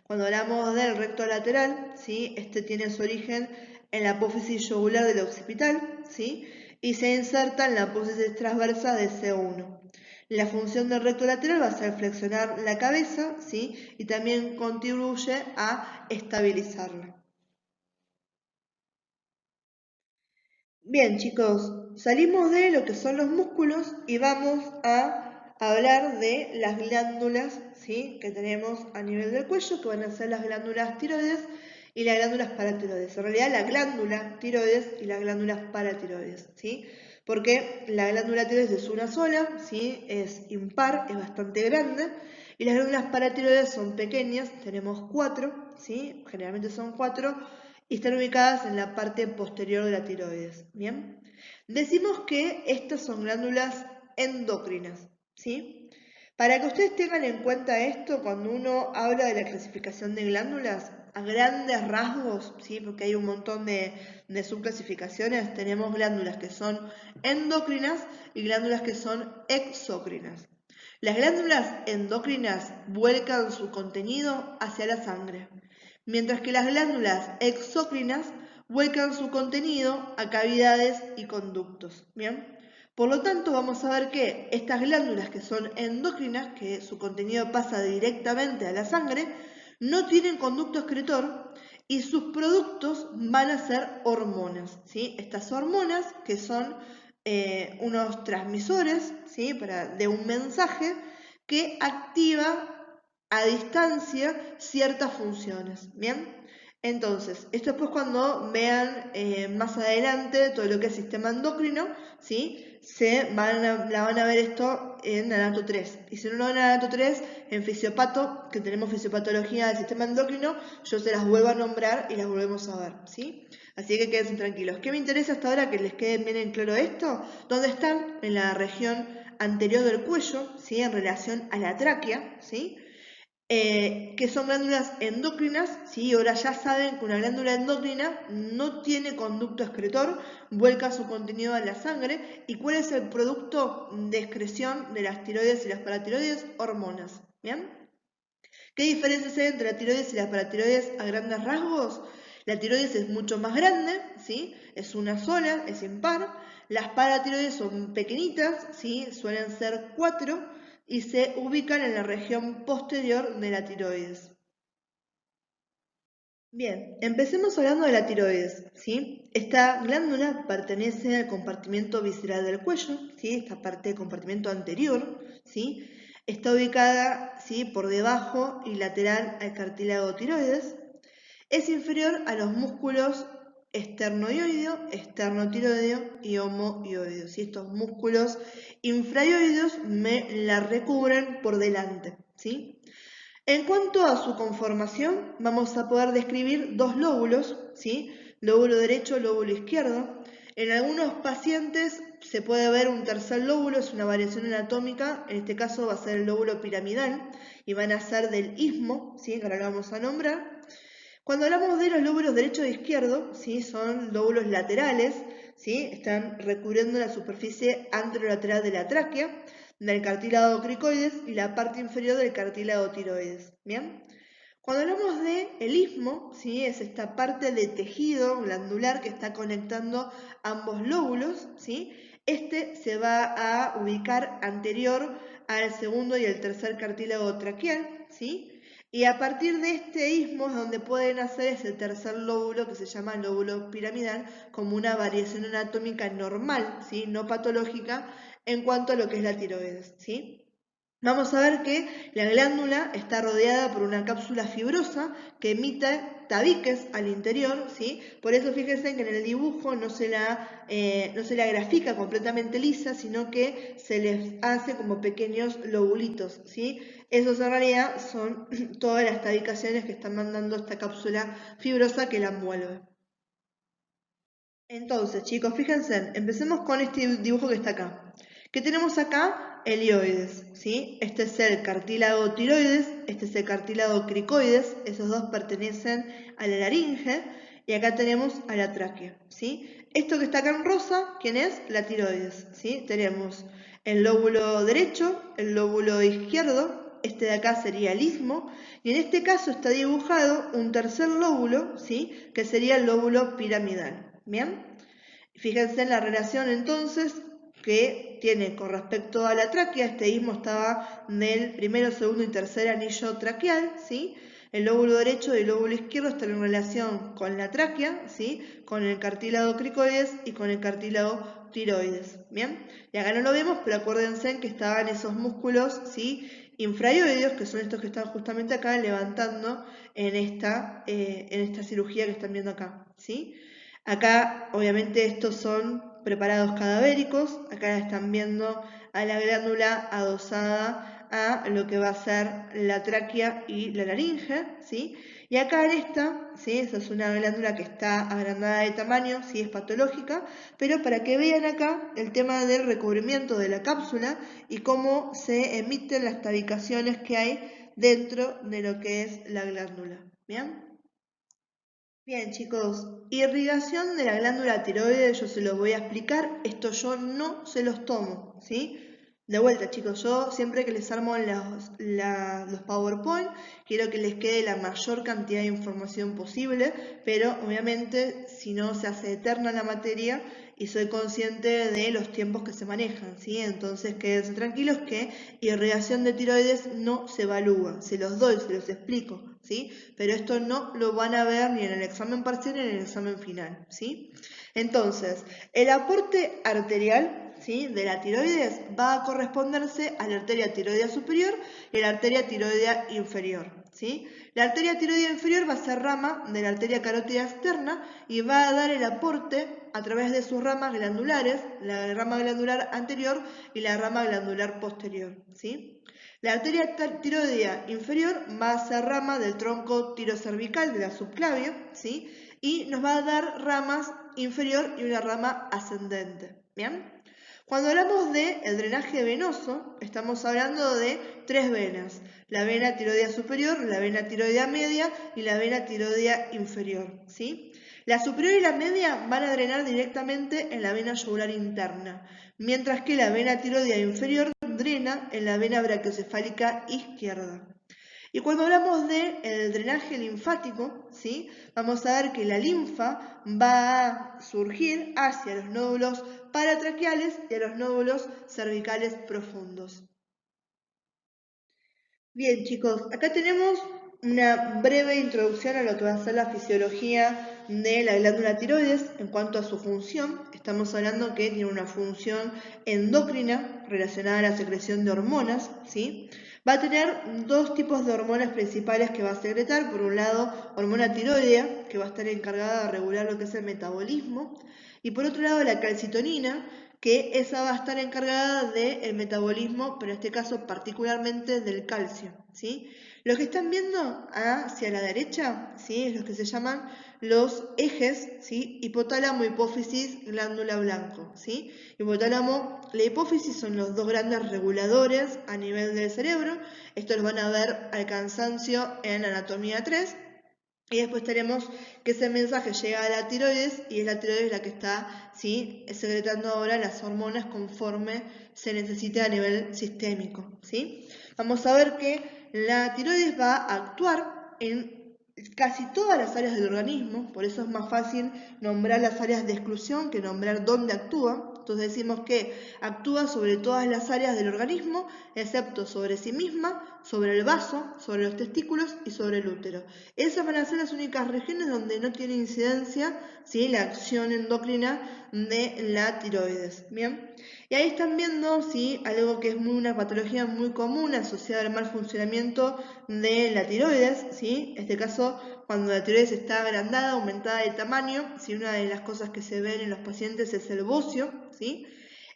Cuando hablamos del recto lateral, ¿sí? Este tiene su origen en la apófisis yugular del occipital, ¿sí? Y se inserta en la apófisis transversa de C1. La función del recto lateral va a ser flexionar la cabeza, ¿sí? Y también contribuye a estabilizarla. Bien, chicos, salimos de lo que son los músculos y vamos a hablar de las glándulas, ¿sí? Que tenemos a nivel del cuello, que van a ser las glándulas tiroides y las glándulas paratiroides. En realidad, la glándula tiroides y las glándulas paratiroides, ¿sí? Porque la glándula tiroides es una sola, ¿sí? Es impar, es bastante grande, y las glándulas paratiroides son pequeñas, tenemos 4, ¿sí? Generalmente son 4, y están ubicadas en la parte posterior de la tiroides. Bien, decimos que estas son glándulas endocrinas, ¿sí? Para que ustedes tengan en cuenta esto, cuando uno habla de la clasificación de glándulas, a grandes rasgos, ¿sí? Porque hay un montón de subclasificaciones, tenemos glándulas que son endocrinas y glándulas que son exócrinas. Las glándulas endocrinas vuelcan su contenido hacia la sangre, mientras que las glándulas exócrinas vuelcan su contenido a cavidades y conductos. ¿Bien? Por lo tanto, vamos a ver que estas glándulas que son endocrinas, que su contenido pasa directamente a la sangre, no tienen conducto excretor y sus productos van a ser hormonas, ¿sí? Estas hormonas que son unos transmisores, ¿sí? De un mensaje que activa a distancia ciertas funciones, ¿bien? Entonces, esto después cuando vean más adelante todo lo que es sistema endocrino, ¿sí? La van a ver esto en Anato 3. Y si no lo ven en Anato 3, en Fisiopato, que tenemos fisiopatología del sistema endocrino, yo se las vuelvo a nombrar y las volvemos a ver, ¿sí? Así que quédense tranquilos. ¿Qué me interesa hasta ahora que les quede bien en claro esto? ¿Dónde están? En la región anterior del cuello, ¿sí? En relación a la tráquea, ¿sí? Que son glándulas endocrinas, ¿sí? Ahora ya saben que una glándula endocrina no tiene conducto excretor, vuelca su contenido a la sangre. ¿Y cuál es el producto de excreción de las tiroides y las paratiroides? Hormonas, ¿bien? ¿Qué diferencias hay entre la tiroides y las paratiroides a grandes rasgos? La tiroides es mucho más grande, ¿sí? Es una sola, es impar. Las paratiroides son pequeñitas, ¿sí? Suelen ser 4 y se ubican en la región posterior de la tiroides. Bien, empecemos hablando de la tiroides, ¿sí? Esta glándula pertenece al compartimento visceral del cuello, ¿sí? Esta parte del compartimento anterior, ¿sí? Está ubicada, ¿sí? Por debajo y lateral al cartílago tiroides. Es inferior a los músculos esternoioideo, esternotiroideo y homoioideo, ¿sí? Estos músculos infraioideos me la recubren por delante, ¿sí? En cuanto a su conformación, vamos a poder describir dos lóbulos, ¿sí? Lóbulo derecho, lóbulo izquierdo. En algunos pacientes se puede ver un tercer lóbulo, es una variación anatómica, en este caso va a ser el lóbulo piramidal y van a ser del istmo, ¿sí? Que ahora lo vamos a nombrar. Cuando hablamos de los lóbulos derecho e izquierdo, ¿sí? Son lóbulos laterales, ¿sí? Están recubriendo la superficie anterolateral de la tráquea, del cartílago cricoides y la parte inferior del cartílago tiroides. ¿Bien? Cuando hablamos de el istmo, ¿sí? Es esta parte de tejido glandular que está conectando ambos lóbulos, ¿sí? Este se va a ubicar anterior al segundo y el tercer cartílago traqueal, ¿sí? Y a partir de este istmo es donde puede nacer ese tercer lóbulo que se llama lóbulo piramidal como una variación anatómica normal, ¿sí? No patológica en cuanto a lo que es la tiroides, ¿sí? Vamos a ver que la glándula está rodeada por una cápsula fibrosa que emite tabiques al interior, ¿sí? Por eso fíjense que en el dibujo no se la grafica completamente lisa, sino que se les hace como pequeños lobulitos, ¿sí? Esos en realidad son todas las tabicaciones que están mandando esta cápsula fibrosa que la envuelve. Entonces, chicos, fíjense, empecemos con este dibujo que está acá. ¿Qué tenemos acá? Helioides, ¿sí? Este es el cartílago tiroides, este es el cartílago cricoides, esos dos pertenecen a la laringe, y acá tenemos a la tráquea, ¿sí? Esto que está acá en rosa, ¿quién es? La tiroides, ¿sí? Tenemos el lóbulo derecho, el lóbulo izquierdo, este de acá sería el istmo, y en este caso está dibujado un tercer lóbulo, ¿sí? Que sería el lóbulo piramidal. ¿Bien? Fíjense en la relación entonces que tiene con respecto a la tráquea. Este istmo estaba en el primero, segundo y tercer anillo traqueal, ¿sí? El lóbulo derecho y el lóbulo izquierdo están en relación con la tráquea, ¿sí? Con el cartílago cricoides y con el cartílago tiroides, ¿bien? Y acá no lo vemos, pero acuérdense que estaban esos músculos, ¿sí? Infraioideos, que son estos que están justamente acá levantando en esta cirugía que están viendo acá, ¿sí? Acá, obviamente, estos son preparados cadavéricos. Acá están viendo a la glándula adosada a lo que va a ser la tráquea y la laringe, ¿sí? Y acá en esta, ¿sí? Esa es una glándula que está agrandada de tamaño, sí es patológica, pero para que vean acá el tema del recubrimiento de la cápsula y cómo se emiten las tabicaciones que hay dentro de lo que es la glándula, ¿bien? Bien, chicos, irrigación de la glándula tiroides, yo se los voy a explicar. Esto yo no se los tomo, ¿sí? De vuelta, chicos, yo siempre que les armo los PowerPoint, quiero que les quede la mayor cantidad de información posible, pero obviamente si no se hace eterna la materia y soy consciente de los tiempos que se manejan, ¿sí? Entonces quédense tranquilos que irrigación de tiroides no se evalúa, se los doy, se los explico, ¿sí? Pero esto no lo van a ver ni en el examen parcial ni en el examen final, ¿sí? Entonces, el aporte arterial, ¿sí? De la tiroides va a corresponderse a la arteria tiroidea superior y a la arteria tiroidea inferior, ¿sí? La arteria tiroidea inferior va a ser rama de la arteria carótida externa y va a dar el aporte a través de sus ramas glandulares, la rama glandular anterior y la rama glandular posterior, ¿sí? La arteria tiroidea inferior va a ser rama del tronco tirocervical de la subclavia, ¿sí? Y nos va a dar ramas inferior y una rama ascendente, ¿bien? Cuando hablamos del drenaje venoso, estamos hablando de tres venas, la vena tiroidea superior, la vena tiroidea media y la vena tiroidea inferior, ¿sí? La superior y la media van a drenar directamente en la vena yugular interna, mientras que la vena tiroidea inferior drena en la vena brachiocefálica izquierda. Y cuando hablamos del drenaje linfático, ¿sí? Vamos a ver que la linfa va a surgir hacia los nódulos paratraqueales y a los nódulos cervicales profundos. Bien, chicos, acá tenemos una breve introducción a lo que va a ser la fisiología de la glándula tiroides en cuanto a su función. Estamos hablando que tiene una función endocrina relacionada a la secreción de hormonas, ¿sí? Va a tener dos tipos de hormonas principales que va a secretar. Por un lado, hormona tiroidea, que va a estar encargada de regular lo que es el metabolismo, y por otro lado la calcitonina, que esa va a estar encargada del metabolismo, pero en este caso particularmente del calcio, ¿sí? Lo que están viendo hacia la derecha, ¿sí? Es lo que se llaman los ejes, ¿sí? Hipotálamo, hipófisis, glándula blanco, ¿sí? Hipotálamo, la hipófisis son los dos grandes reguladores a nivel del cerebro. Estos los van a ver al cansancio en anatomía 3. Y después tenemos que ese mensaje llega a la tiroides y es la tiroides la que está, ¿sí?, secretando ahora las hormonas conforme se necesite a nivel sistémico, ¿sí? Vamos a ver que la tiroides va a actuar en casi todas las áreas del organismo, por eso es más fácil nombrar las áreas de exclusión que nombrar dónde actúa. Entonces decimos que actúa sobre todas las áreas del organismo, excepto sobre sí misma, sobre el vaso, sobre los testículos y sobre el útero. Esas van a ser las únicas regiones donde no tiene incidencia, ¿sí?, la acción endocrina de la tiroides. Bien, y ahí están viendo, ¿sí?, algo que es una patología muy común asociada al mal funcionamiento de la tiroides, ¿sí? En este caso, cuando la tiroides está agrandada, aumentada de tamaño, ¿sí?, una de las cosas que se ven en los pacientes es el bocio, ¿sí?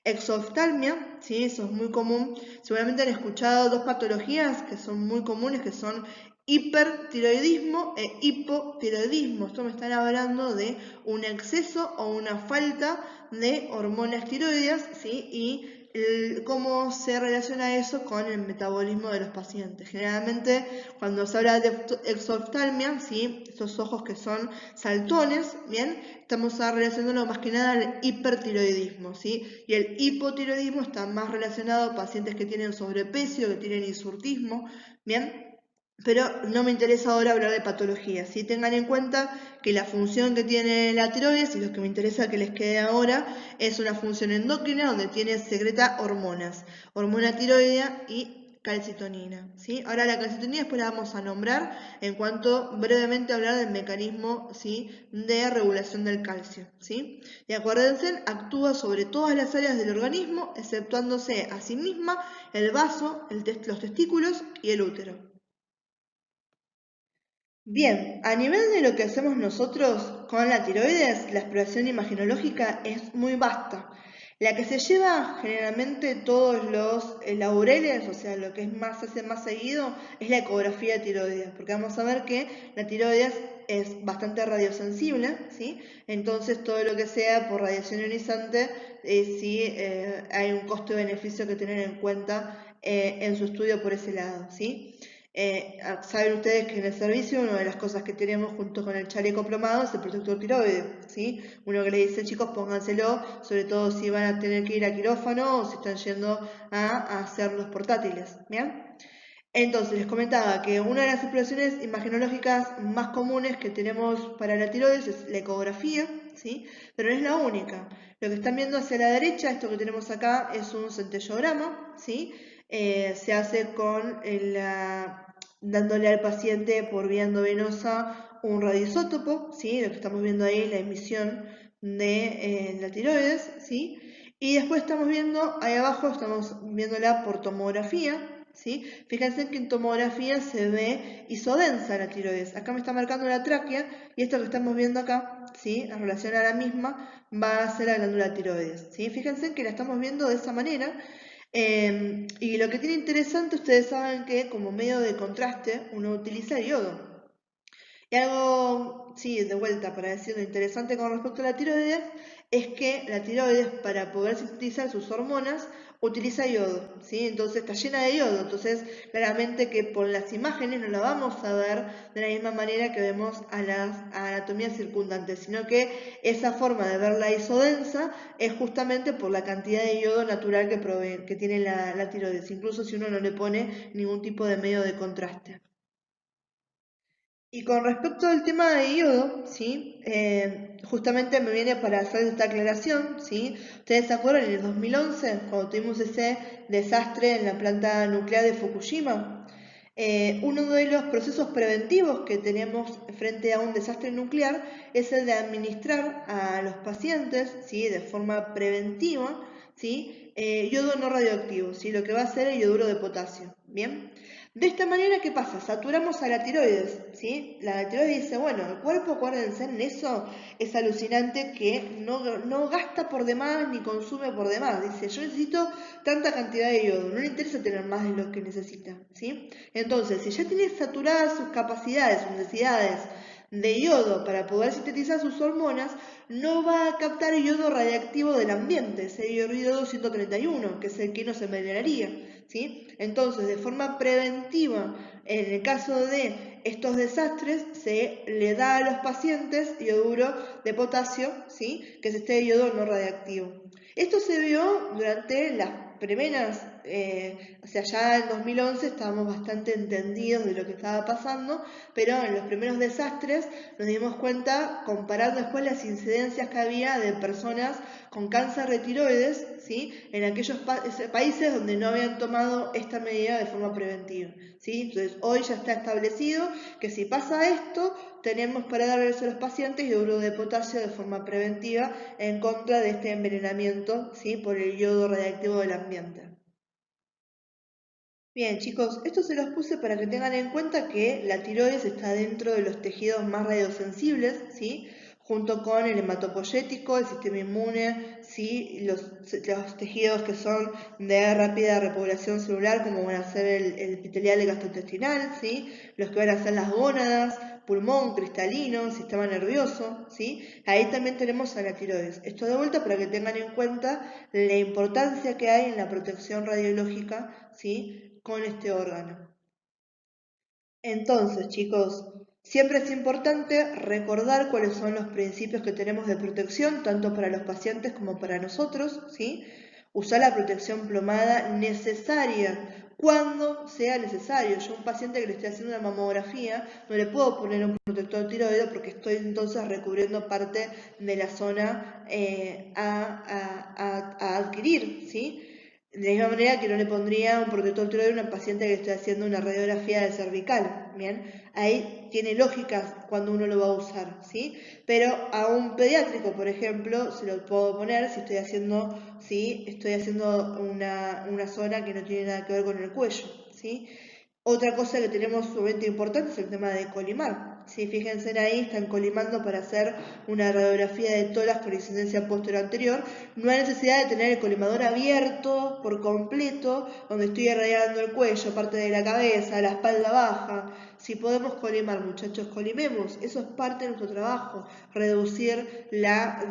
Exoftalmia, ¿sí? Eso es muy común. Seguramente han escuchado dos patologías que son muy comunes, que son hipertiroidismo e hipotiroidismo. Esto me están hablando de un exceso o una falta de hormonas tiroideas, ¿sí? Y cómo se relaciona eso con el metabolismo de los pacientes. Generalmente, cuando se habla de exoftalmia, ¿sí?, esos ojos que son saltones, ¿bien?, estamos relacionándolo más que nada al hipertiroidismo, ¿sí? Y el hipotiroidismo está más relacionado a pacientes que tienen sobrepeso, que tienen hirsutismo, ¿bien? Pero no me interesa ahora hablar de patologías, ¿sí? Tengan en cuenta que la función que tiene la tiroides, y lo que me interesa que les quede ahora, es una función endocrina donde secreta hormonas, hormona tiroidea y calcitonina, ¿sí? Ahora la calcitonina después la vamos a nombrar en cuanto brevemente hablar del mecanismo, ¿sí?, de regulación del calcio, ¿sí? Y acuérdense, actúa sobre todas las áreas del organismo, exceptuándose a sí misma el vaso, los testículos y el útero. Bien, a nivel de lo que hacemos nosotros con la tiroides, la exploración imaginológica es muy vasta. La que se lleva generalmente todos los laureles, o sea, lo que es más, se hace más seguido, es la ecografía tiroidea, porque vamos a ver que la tiroides es bastante radiosensible, ¿sí? Entonces todo lo que sea por radiación ionizante, sí, hay un costo-beneficio que tener en cuenta en su estudio por ese lado, ¿sí? Saben ustedes que en el servicio una de las cosas que tenemos junto con el chaleco plomado es el protector tiroides, ¿sí? Uno que le dice, chicos, pónganselo, sobre todo si van a tener que ir a quirófano o si están yendo a hacer los portátiles, ¿bien? Entonces, les comentaba que una de las exploraciones imaginológicas más comunes que tenemos para la tiroides es la ecografía, ¿sí? Pero no es la única. Lo que están viendo hacia la derecha, esto que tenemos acá, es un centellograma, ¿sí? Se hace con dándole al paciente por vía endovenosa un radioisótopo, ¿sí? Lo que estamos viendo ahí, la emisión de la tiroides, ¿sí? Y después estamos viendo, ahí abajo, estamos viéndola por tomografía, ¿sí? Fíjense que en tomografía se ve isodensa la tiroides. Acá me está marcando la tráquea y esto que estamos viendo acá, ¿sí?, en relación a la misma, va a ser la glándula tiroides, ¿sí? Fíjense que la estamos viendo de esa manera. Y lo que tiene interesante, ustedes saben que como medio de contraste uno utiliza el yodo. Y algo, sí, de vuelta, para decir lo interesante con respecto a la tiroides, es que la tiroides, para poder sintetizar sus hormonas, utiliza yodo, ¿sí? Entonces está llena de yodo, entonces claramente que por las imágenes no la vamos a ver de la misma manera que vemos a las anatomías circundantes, sino que esa forma de verla isodensa es justamente por la cantidad de yodo natural que tiene la tiroides, incluso si uno no le pone ningún tipo de medio de contraste. Y con respecto al tema de yodo, ¿sí? Justamente me viene para hacer esta aclaración, ¿sí? ¿Ustedes se acuerdan en el 2011, cuando tuvimos ese desastre en la planta nuclear de Fukushima? Uno de los procesos preventivos que tenemos frente a un desastre nuclear es el de administrar a los pacientes, ¿sí?, de forma preventiva, ¿sí?, yodo no radioactivo, ¿sí?, lo que va a ser el yoduro de potasio, ¿bien? De esta manera, ¿qué pasa? Saturamos a la tiroides, ¿sí? La tiroides dice, bueno, el cuerpo, acuérdense, en eso es alucinante que no gasta por demás ni consume por demás. Dice, yo necesito tanta cantidad de yodo, no le interesa tener más de lo que necesita, ¿sí? Entonces, si ya tiene saturadas sus capacidades, sus necesidades de yodo para poder sintetizar sus hormonas, no va a captar el yodo radiactivo del ambiente, ese yodo 131, que es el que nos envenenaría, ¿sí? Entonces, de forma preventiva, en el caso de estos desastres, se le da a los pacientes yoduro de potasio, ¿sí? Que es este yodo no radiactivo. Esto se vio durante las primeras, o sea, ya en 2011 estábamos bastante entendidos de lo que estaba pasando, pero en los primeros desastres nos dimos cuenta, comparando después las incidencias que había de personas con cáncer de tiroides, ¿sí? En aquellos países donde no habían tomado esta medida de forma preventiva, ¿sí? Entonces, hoy ya está establecido que si pasa esto, tenemos para darles a los pacientes yoduro de potasio de forma preventiva en contra de este envenenamiento, ¿sí? Por el yodo radiactivo del ambiente. Bien, chicos, esto se los puse para que tengan en cuenta que la tiroides está dentro de los tejidos más radiosensibles, ¿sí? Junto con el hematopoyético, el sistema inmune, ¿sí? Los tejidos que son de rápida repoblación celular, como van a ser el epitelial y gastrointestinal, ¿sí? Los que van a ser las gónadas, pulmón, cristalino, sistema nervioso, ¿sí? Ahí también tenemos a la tiroides. Esto de vuelta para que tengan en cuenta la importancia que hay en la protección radiológica, ¿sí? Con este órgano. Entonces, chicos, siempre es importante recordar cuáles son los principios que tenemos de protección, tanto para los pacientes como para nosotros, ¿sí? Usar la protección plomada necesaria cuando sea necesario. Yo a un paciente que le estoy haciendo una mamografía no le puedo poner un protector tiroideo porque estoy entonces recubriendo parte de la zona a adquirir, ¿sí? De la misma manera que no le pondría un protector tiroideo a una paciente que esté haciendo una radiografía de cervical, ¿bien? Ahí tiene lógica cuando uno lo va a usar, ¿sí? Pero a un pediátrico, por ejemplo, se lo puedo poner si estoy haciendo, ¿sí? Estoy haciendo una zona que no tiene nada que ver con el cuello, ¿sí? Otra cosa que tenemos sumamente importante es el tema de colimar. Si fíjense ahí, están colimando para hacer una radiografía de todas con incidencia posterior anterior. No hay necesidad de tener el colimador abierto por completo, donde estoy irradiando el cuello, parte de la cabeza, la espalda baja. Si podemos colimar, muchachos, colimemos. Eso es parte de nuestro trabajo, reducir la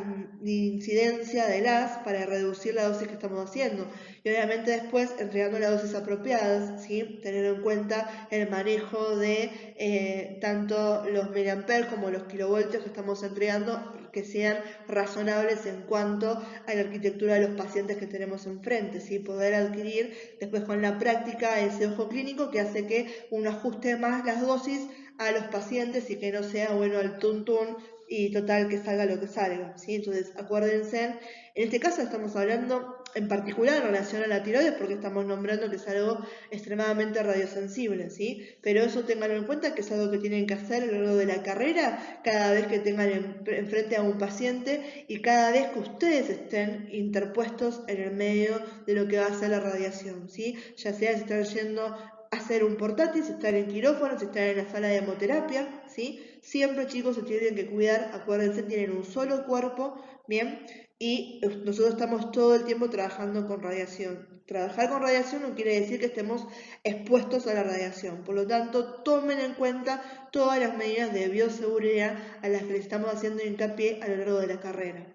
incidencia de las para reducir la dosis que estamos haciendo. Y obviamente después entregando las dosis apropiadas, ¿sí? Tener en cuenta el manejo de tanto los miliamperes como los kilovoltios que estamos entregando, que sean razonables en cuanto a la arquitectura de los pacientes que tenemos enfrente, ¿sí? Poder adquirir después con la práctica ese ojo clínico que hace que uno ajuste más las dosis a los pacientes y que no sea bueno al tuntún y total que salga lo que salga, ¿sí? Entonces acuérdense, en este caso estamos hablando en particular en relación a la tiroides porque estamos nombrando que es algo extremadamente radiosensible, ¿sí? Pero eso tenganlo en cuenta que es algo que tienen que hacer a lo largo de la carrera cada vez que tengan enfrente a un paciente y cada vez que ustedes estén interpuestos en el medio de lo que va a ser la radiación, ¿sí? Ya sea si están yendo hacer un portátil, si están en quirófano, si están en la sala de hemoterapia, ¿sí? Siempre, chicos, se tienen que cuidar, acuérdense, tienen un solo cuerpo, ¿bien? Y nosotros estamos todo el tiempo trabajando con radiación. Trabajar con radiación no quiere decir que estemos expuestos a la radiación. Por lo tanto, tomen en cuenta todas las medidas de bioseguridad a las que le estamos haciendo hincapié a lo largo de la carrera.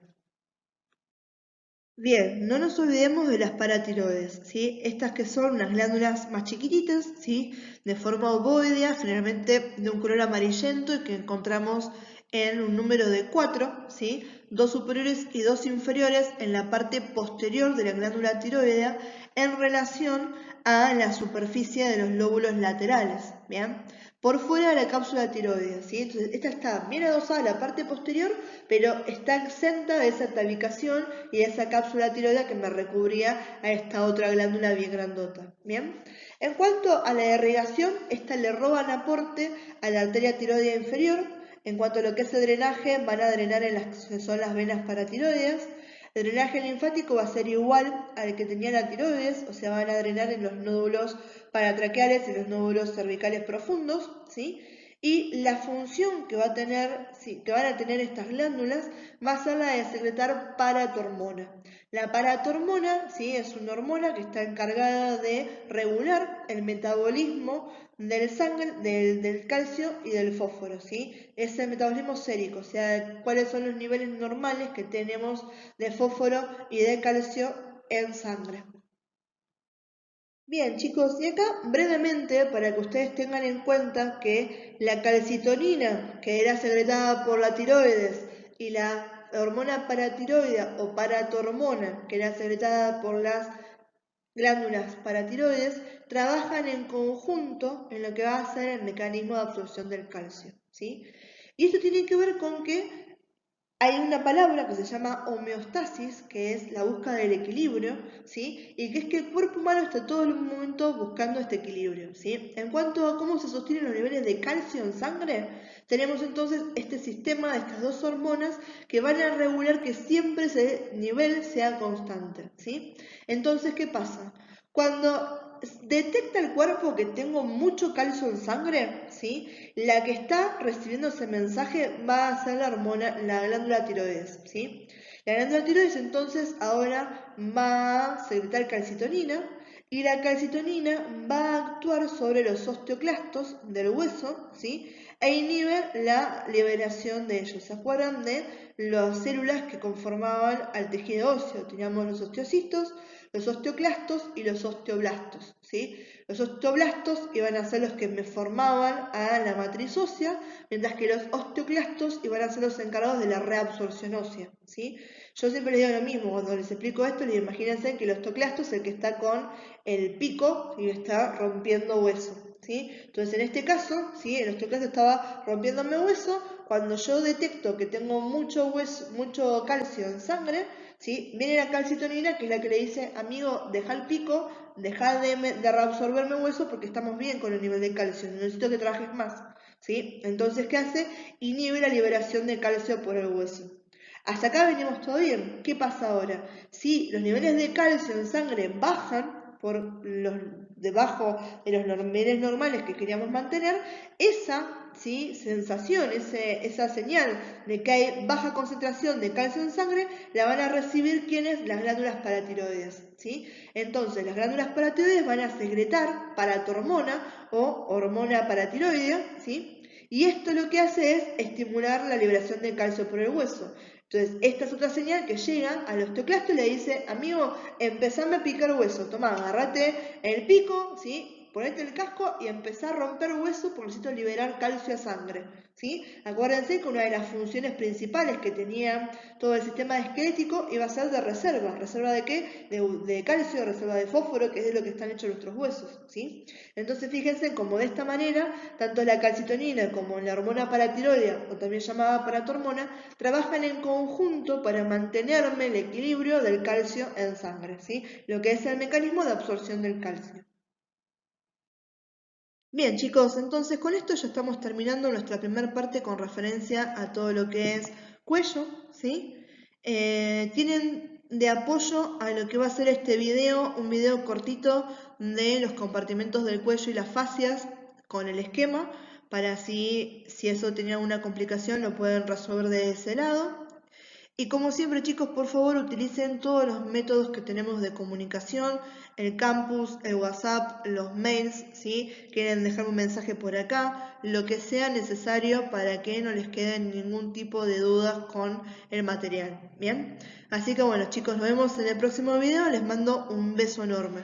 Bien, no nos olvidemos de las paratiroides, ¿sí? Estas que son unas glándulas más chiquititas, ¿sí? De forma ovoidea, generalmente de un color amarillento y que encontramos en un número de 4, ¿sí? 2 superiores y 2 inferiores en la parte posterior de la glándula tiroidea en relación a la superficie de los lóbulos laterales, ¿bien? Por fuera de la cápsula tiroidea, ¿sí? Entonces, esta está bien adosada a la parte posterior, pero está exenta de esa tabicación y de esa cápsula tiroidea que me recubría a esta otra glándula bien grandota, ¿bien? En cuanto a la irrigación, esta le roban aporte a la arteria tiroidea inferior. En cuanto a lo que es el drenaje, van a drenar en las que son las venas paratiroideas. El drenaje linfático va a ser igual al que tenía la tiroides, o sea, van a drenar en los nódulos paratraqueales y los nódulos cervicales profundos, ¿sí? Y la función que, que van a tener estas glándulas va a ser la de secretar paratormona. La paratormona, ¿sí?, es una hormona que está encargada de regular el metabolismo del calcio y del fósforo, ¿sí? Es el metabolismo sérico, o sea, cuáles son los niveles normales que tenemos de fósforo y de calcio en sangre. Bien, chicos, y acá brevemente para que ustedes tengan en cuenta que la calcitonina, que era secretada por la tiroides, y la hormona paratiroidea o paratormona, que era secretada por las glándulas paratiroides, trabajan en conjunto en lo que va a ser el mecanismo de absorción del calcio, ¿sí? Y esto tiene que ver con que hay una palabra que se llama homeostasis, que es la búsqueda del equilibrio, ¿sí? Y que es que el cuerpo humano está todo el momento buscando este equilibrio, ¿sí? En cuanto a cómo se sostienen los niveles de calcio en sangre, tenemos entonces este sistema de estas dos hormonas que van a regular que siempre ese nivel sea constante, ¿sí? Entonces, ¿qué pasa? Cuando detecta el cuerpo que tengo mucho calcio en sangre, ¿sí?, la que está recibiendo ese mensaje va a ser la glándula tiroides, ¿sí? La glándula tiroides entonces ahora va a secretar calcitonina y la calcitonina va a actuar sobre los osteoclastos del hueso, ¿sí?, e inhibe la liberación de ellos. ¿Se acuerdan de las células que conformaban al tejido óseo? Teníamos los osteocitos, los osteoclastos y los osteoblastos, ¿sí? Los osteoblastos iban a ser los que me formaban a la matriz ósea, mientras que los osteoclastos iban a ser los encargados de la reabsorción ósea, ¿sí? Yo siempre les digo lo mismo, cuando les explico esto, les imagínense que el osteoclasto es el que está con el pico y está rompiendo hueso, ¿sí? Entonces en este caso, ¿sí?, el osteoclasto estaba rompiéndome hueso. Cuando yo detecto que tengo mucho calcio en sangre, ¿sí?, viene la calcitonina, que es la que le dice, amigo, deja el pico, deja de reabsorberme hueso porque estamos bien con el nivel de calcio, necesito que trabajes más, ¿sí? Entonces, ¿qué hace? Inhibe la liberación de calcio por el hueso. Hasta acá venimos todo bien. ¿Qué pasa ahora? Si los niveles de calcio en sangre bajan por debajo de los niveles normales que queríamos mantener, esa, ¿sí?, sensación, esa señal de que hay baja concentración de calcio en sangre, la van a recibir ¿quiénes? Las glándulas paratiroides, ¿sí? Entonces, las glándulas paratiroides van a secretar paratormona o hormona paratiroidea, ¿sí? Y esto lo que hace es estimular la liberación de calcio por el hueso. Entonces, esta es otra señal que llega al osteoclasto y le dice, amigo, empezame a picar hueso, toma, agarrate el pico, ¿sí?, ponete el casco y empezá a romper hueso porque necesito liberar calcio a sangre, ¿sí? Acuérdense que una de las funciones principales que tenía todo el sistema esquelético iba a ser de reserva. ¿Reserva de qué? De calcio, reserva de fósforo, que es de lo que están hechos nuestros huesos, ¿sí? Entonces fíjense cómo de esta manera, tanto la calcitonina como la hormona paratiroidea, o también llamada paratormona, trabajan en conjunto para mantenerme el equilibrio del calcio en sangre, ¿sí?, lo que es el mecanismo de absorción del calcio. Bien, chicos, entonces con esto ya estamos terminando nuestra primera parte con referencia a todo lo que es cuello, ¿sí? Tienen de apoyo a lo que va a ser este video, un video cortito de los compartimentos del cuello y las fascias con el esquema, para así, si eso tenía alguna complicación, lo pueden resolver de ese lado. Y como siempre, chicos, por favor utilicen todos los métodos que tenemos de comunicación, el campus, el WhatsApp, los mails, ¿sí? Quieren dejar un mensaje por acá, lo que sea necesario para que no les queden ningún tipo de dudas con el material, ¿bien? Así que bueno, chicos, nos vemos en el próximo video, les mando un beso enorme.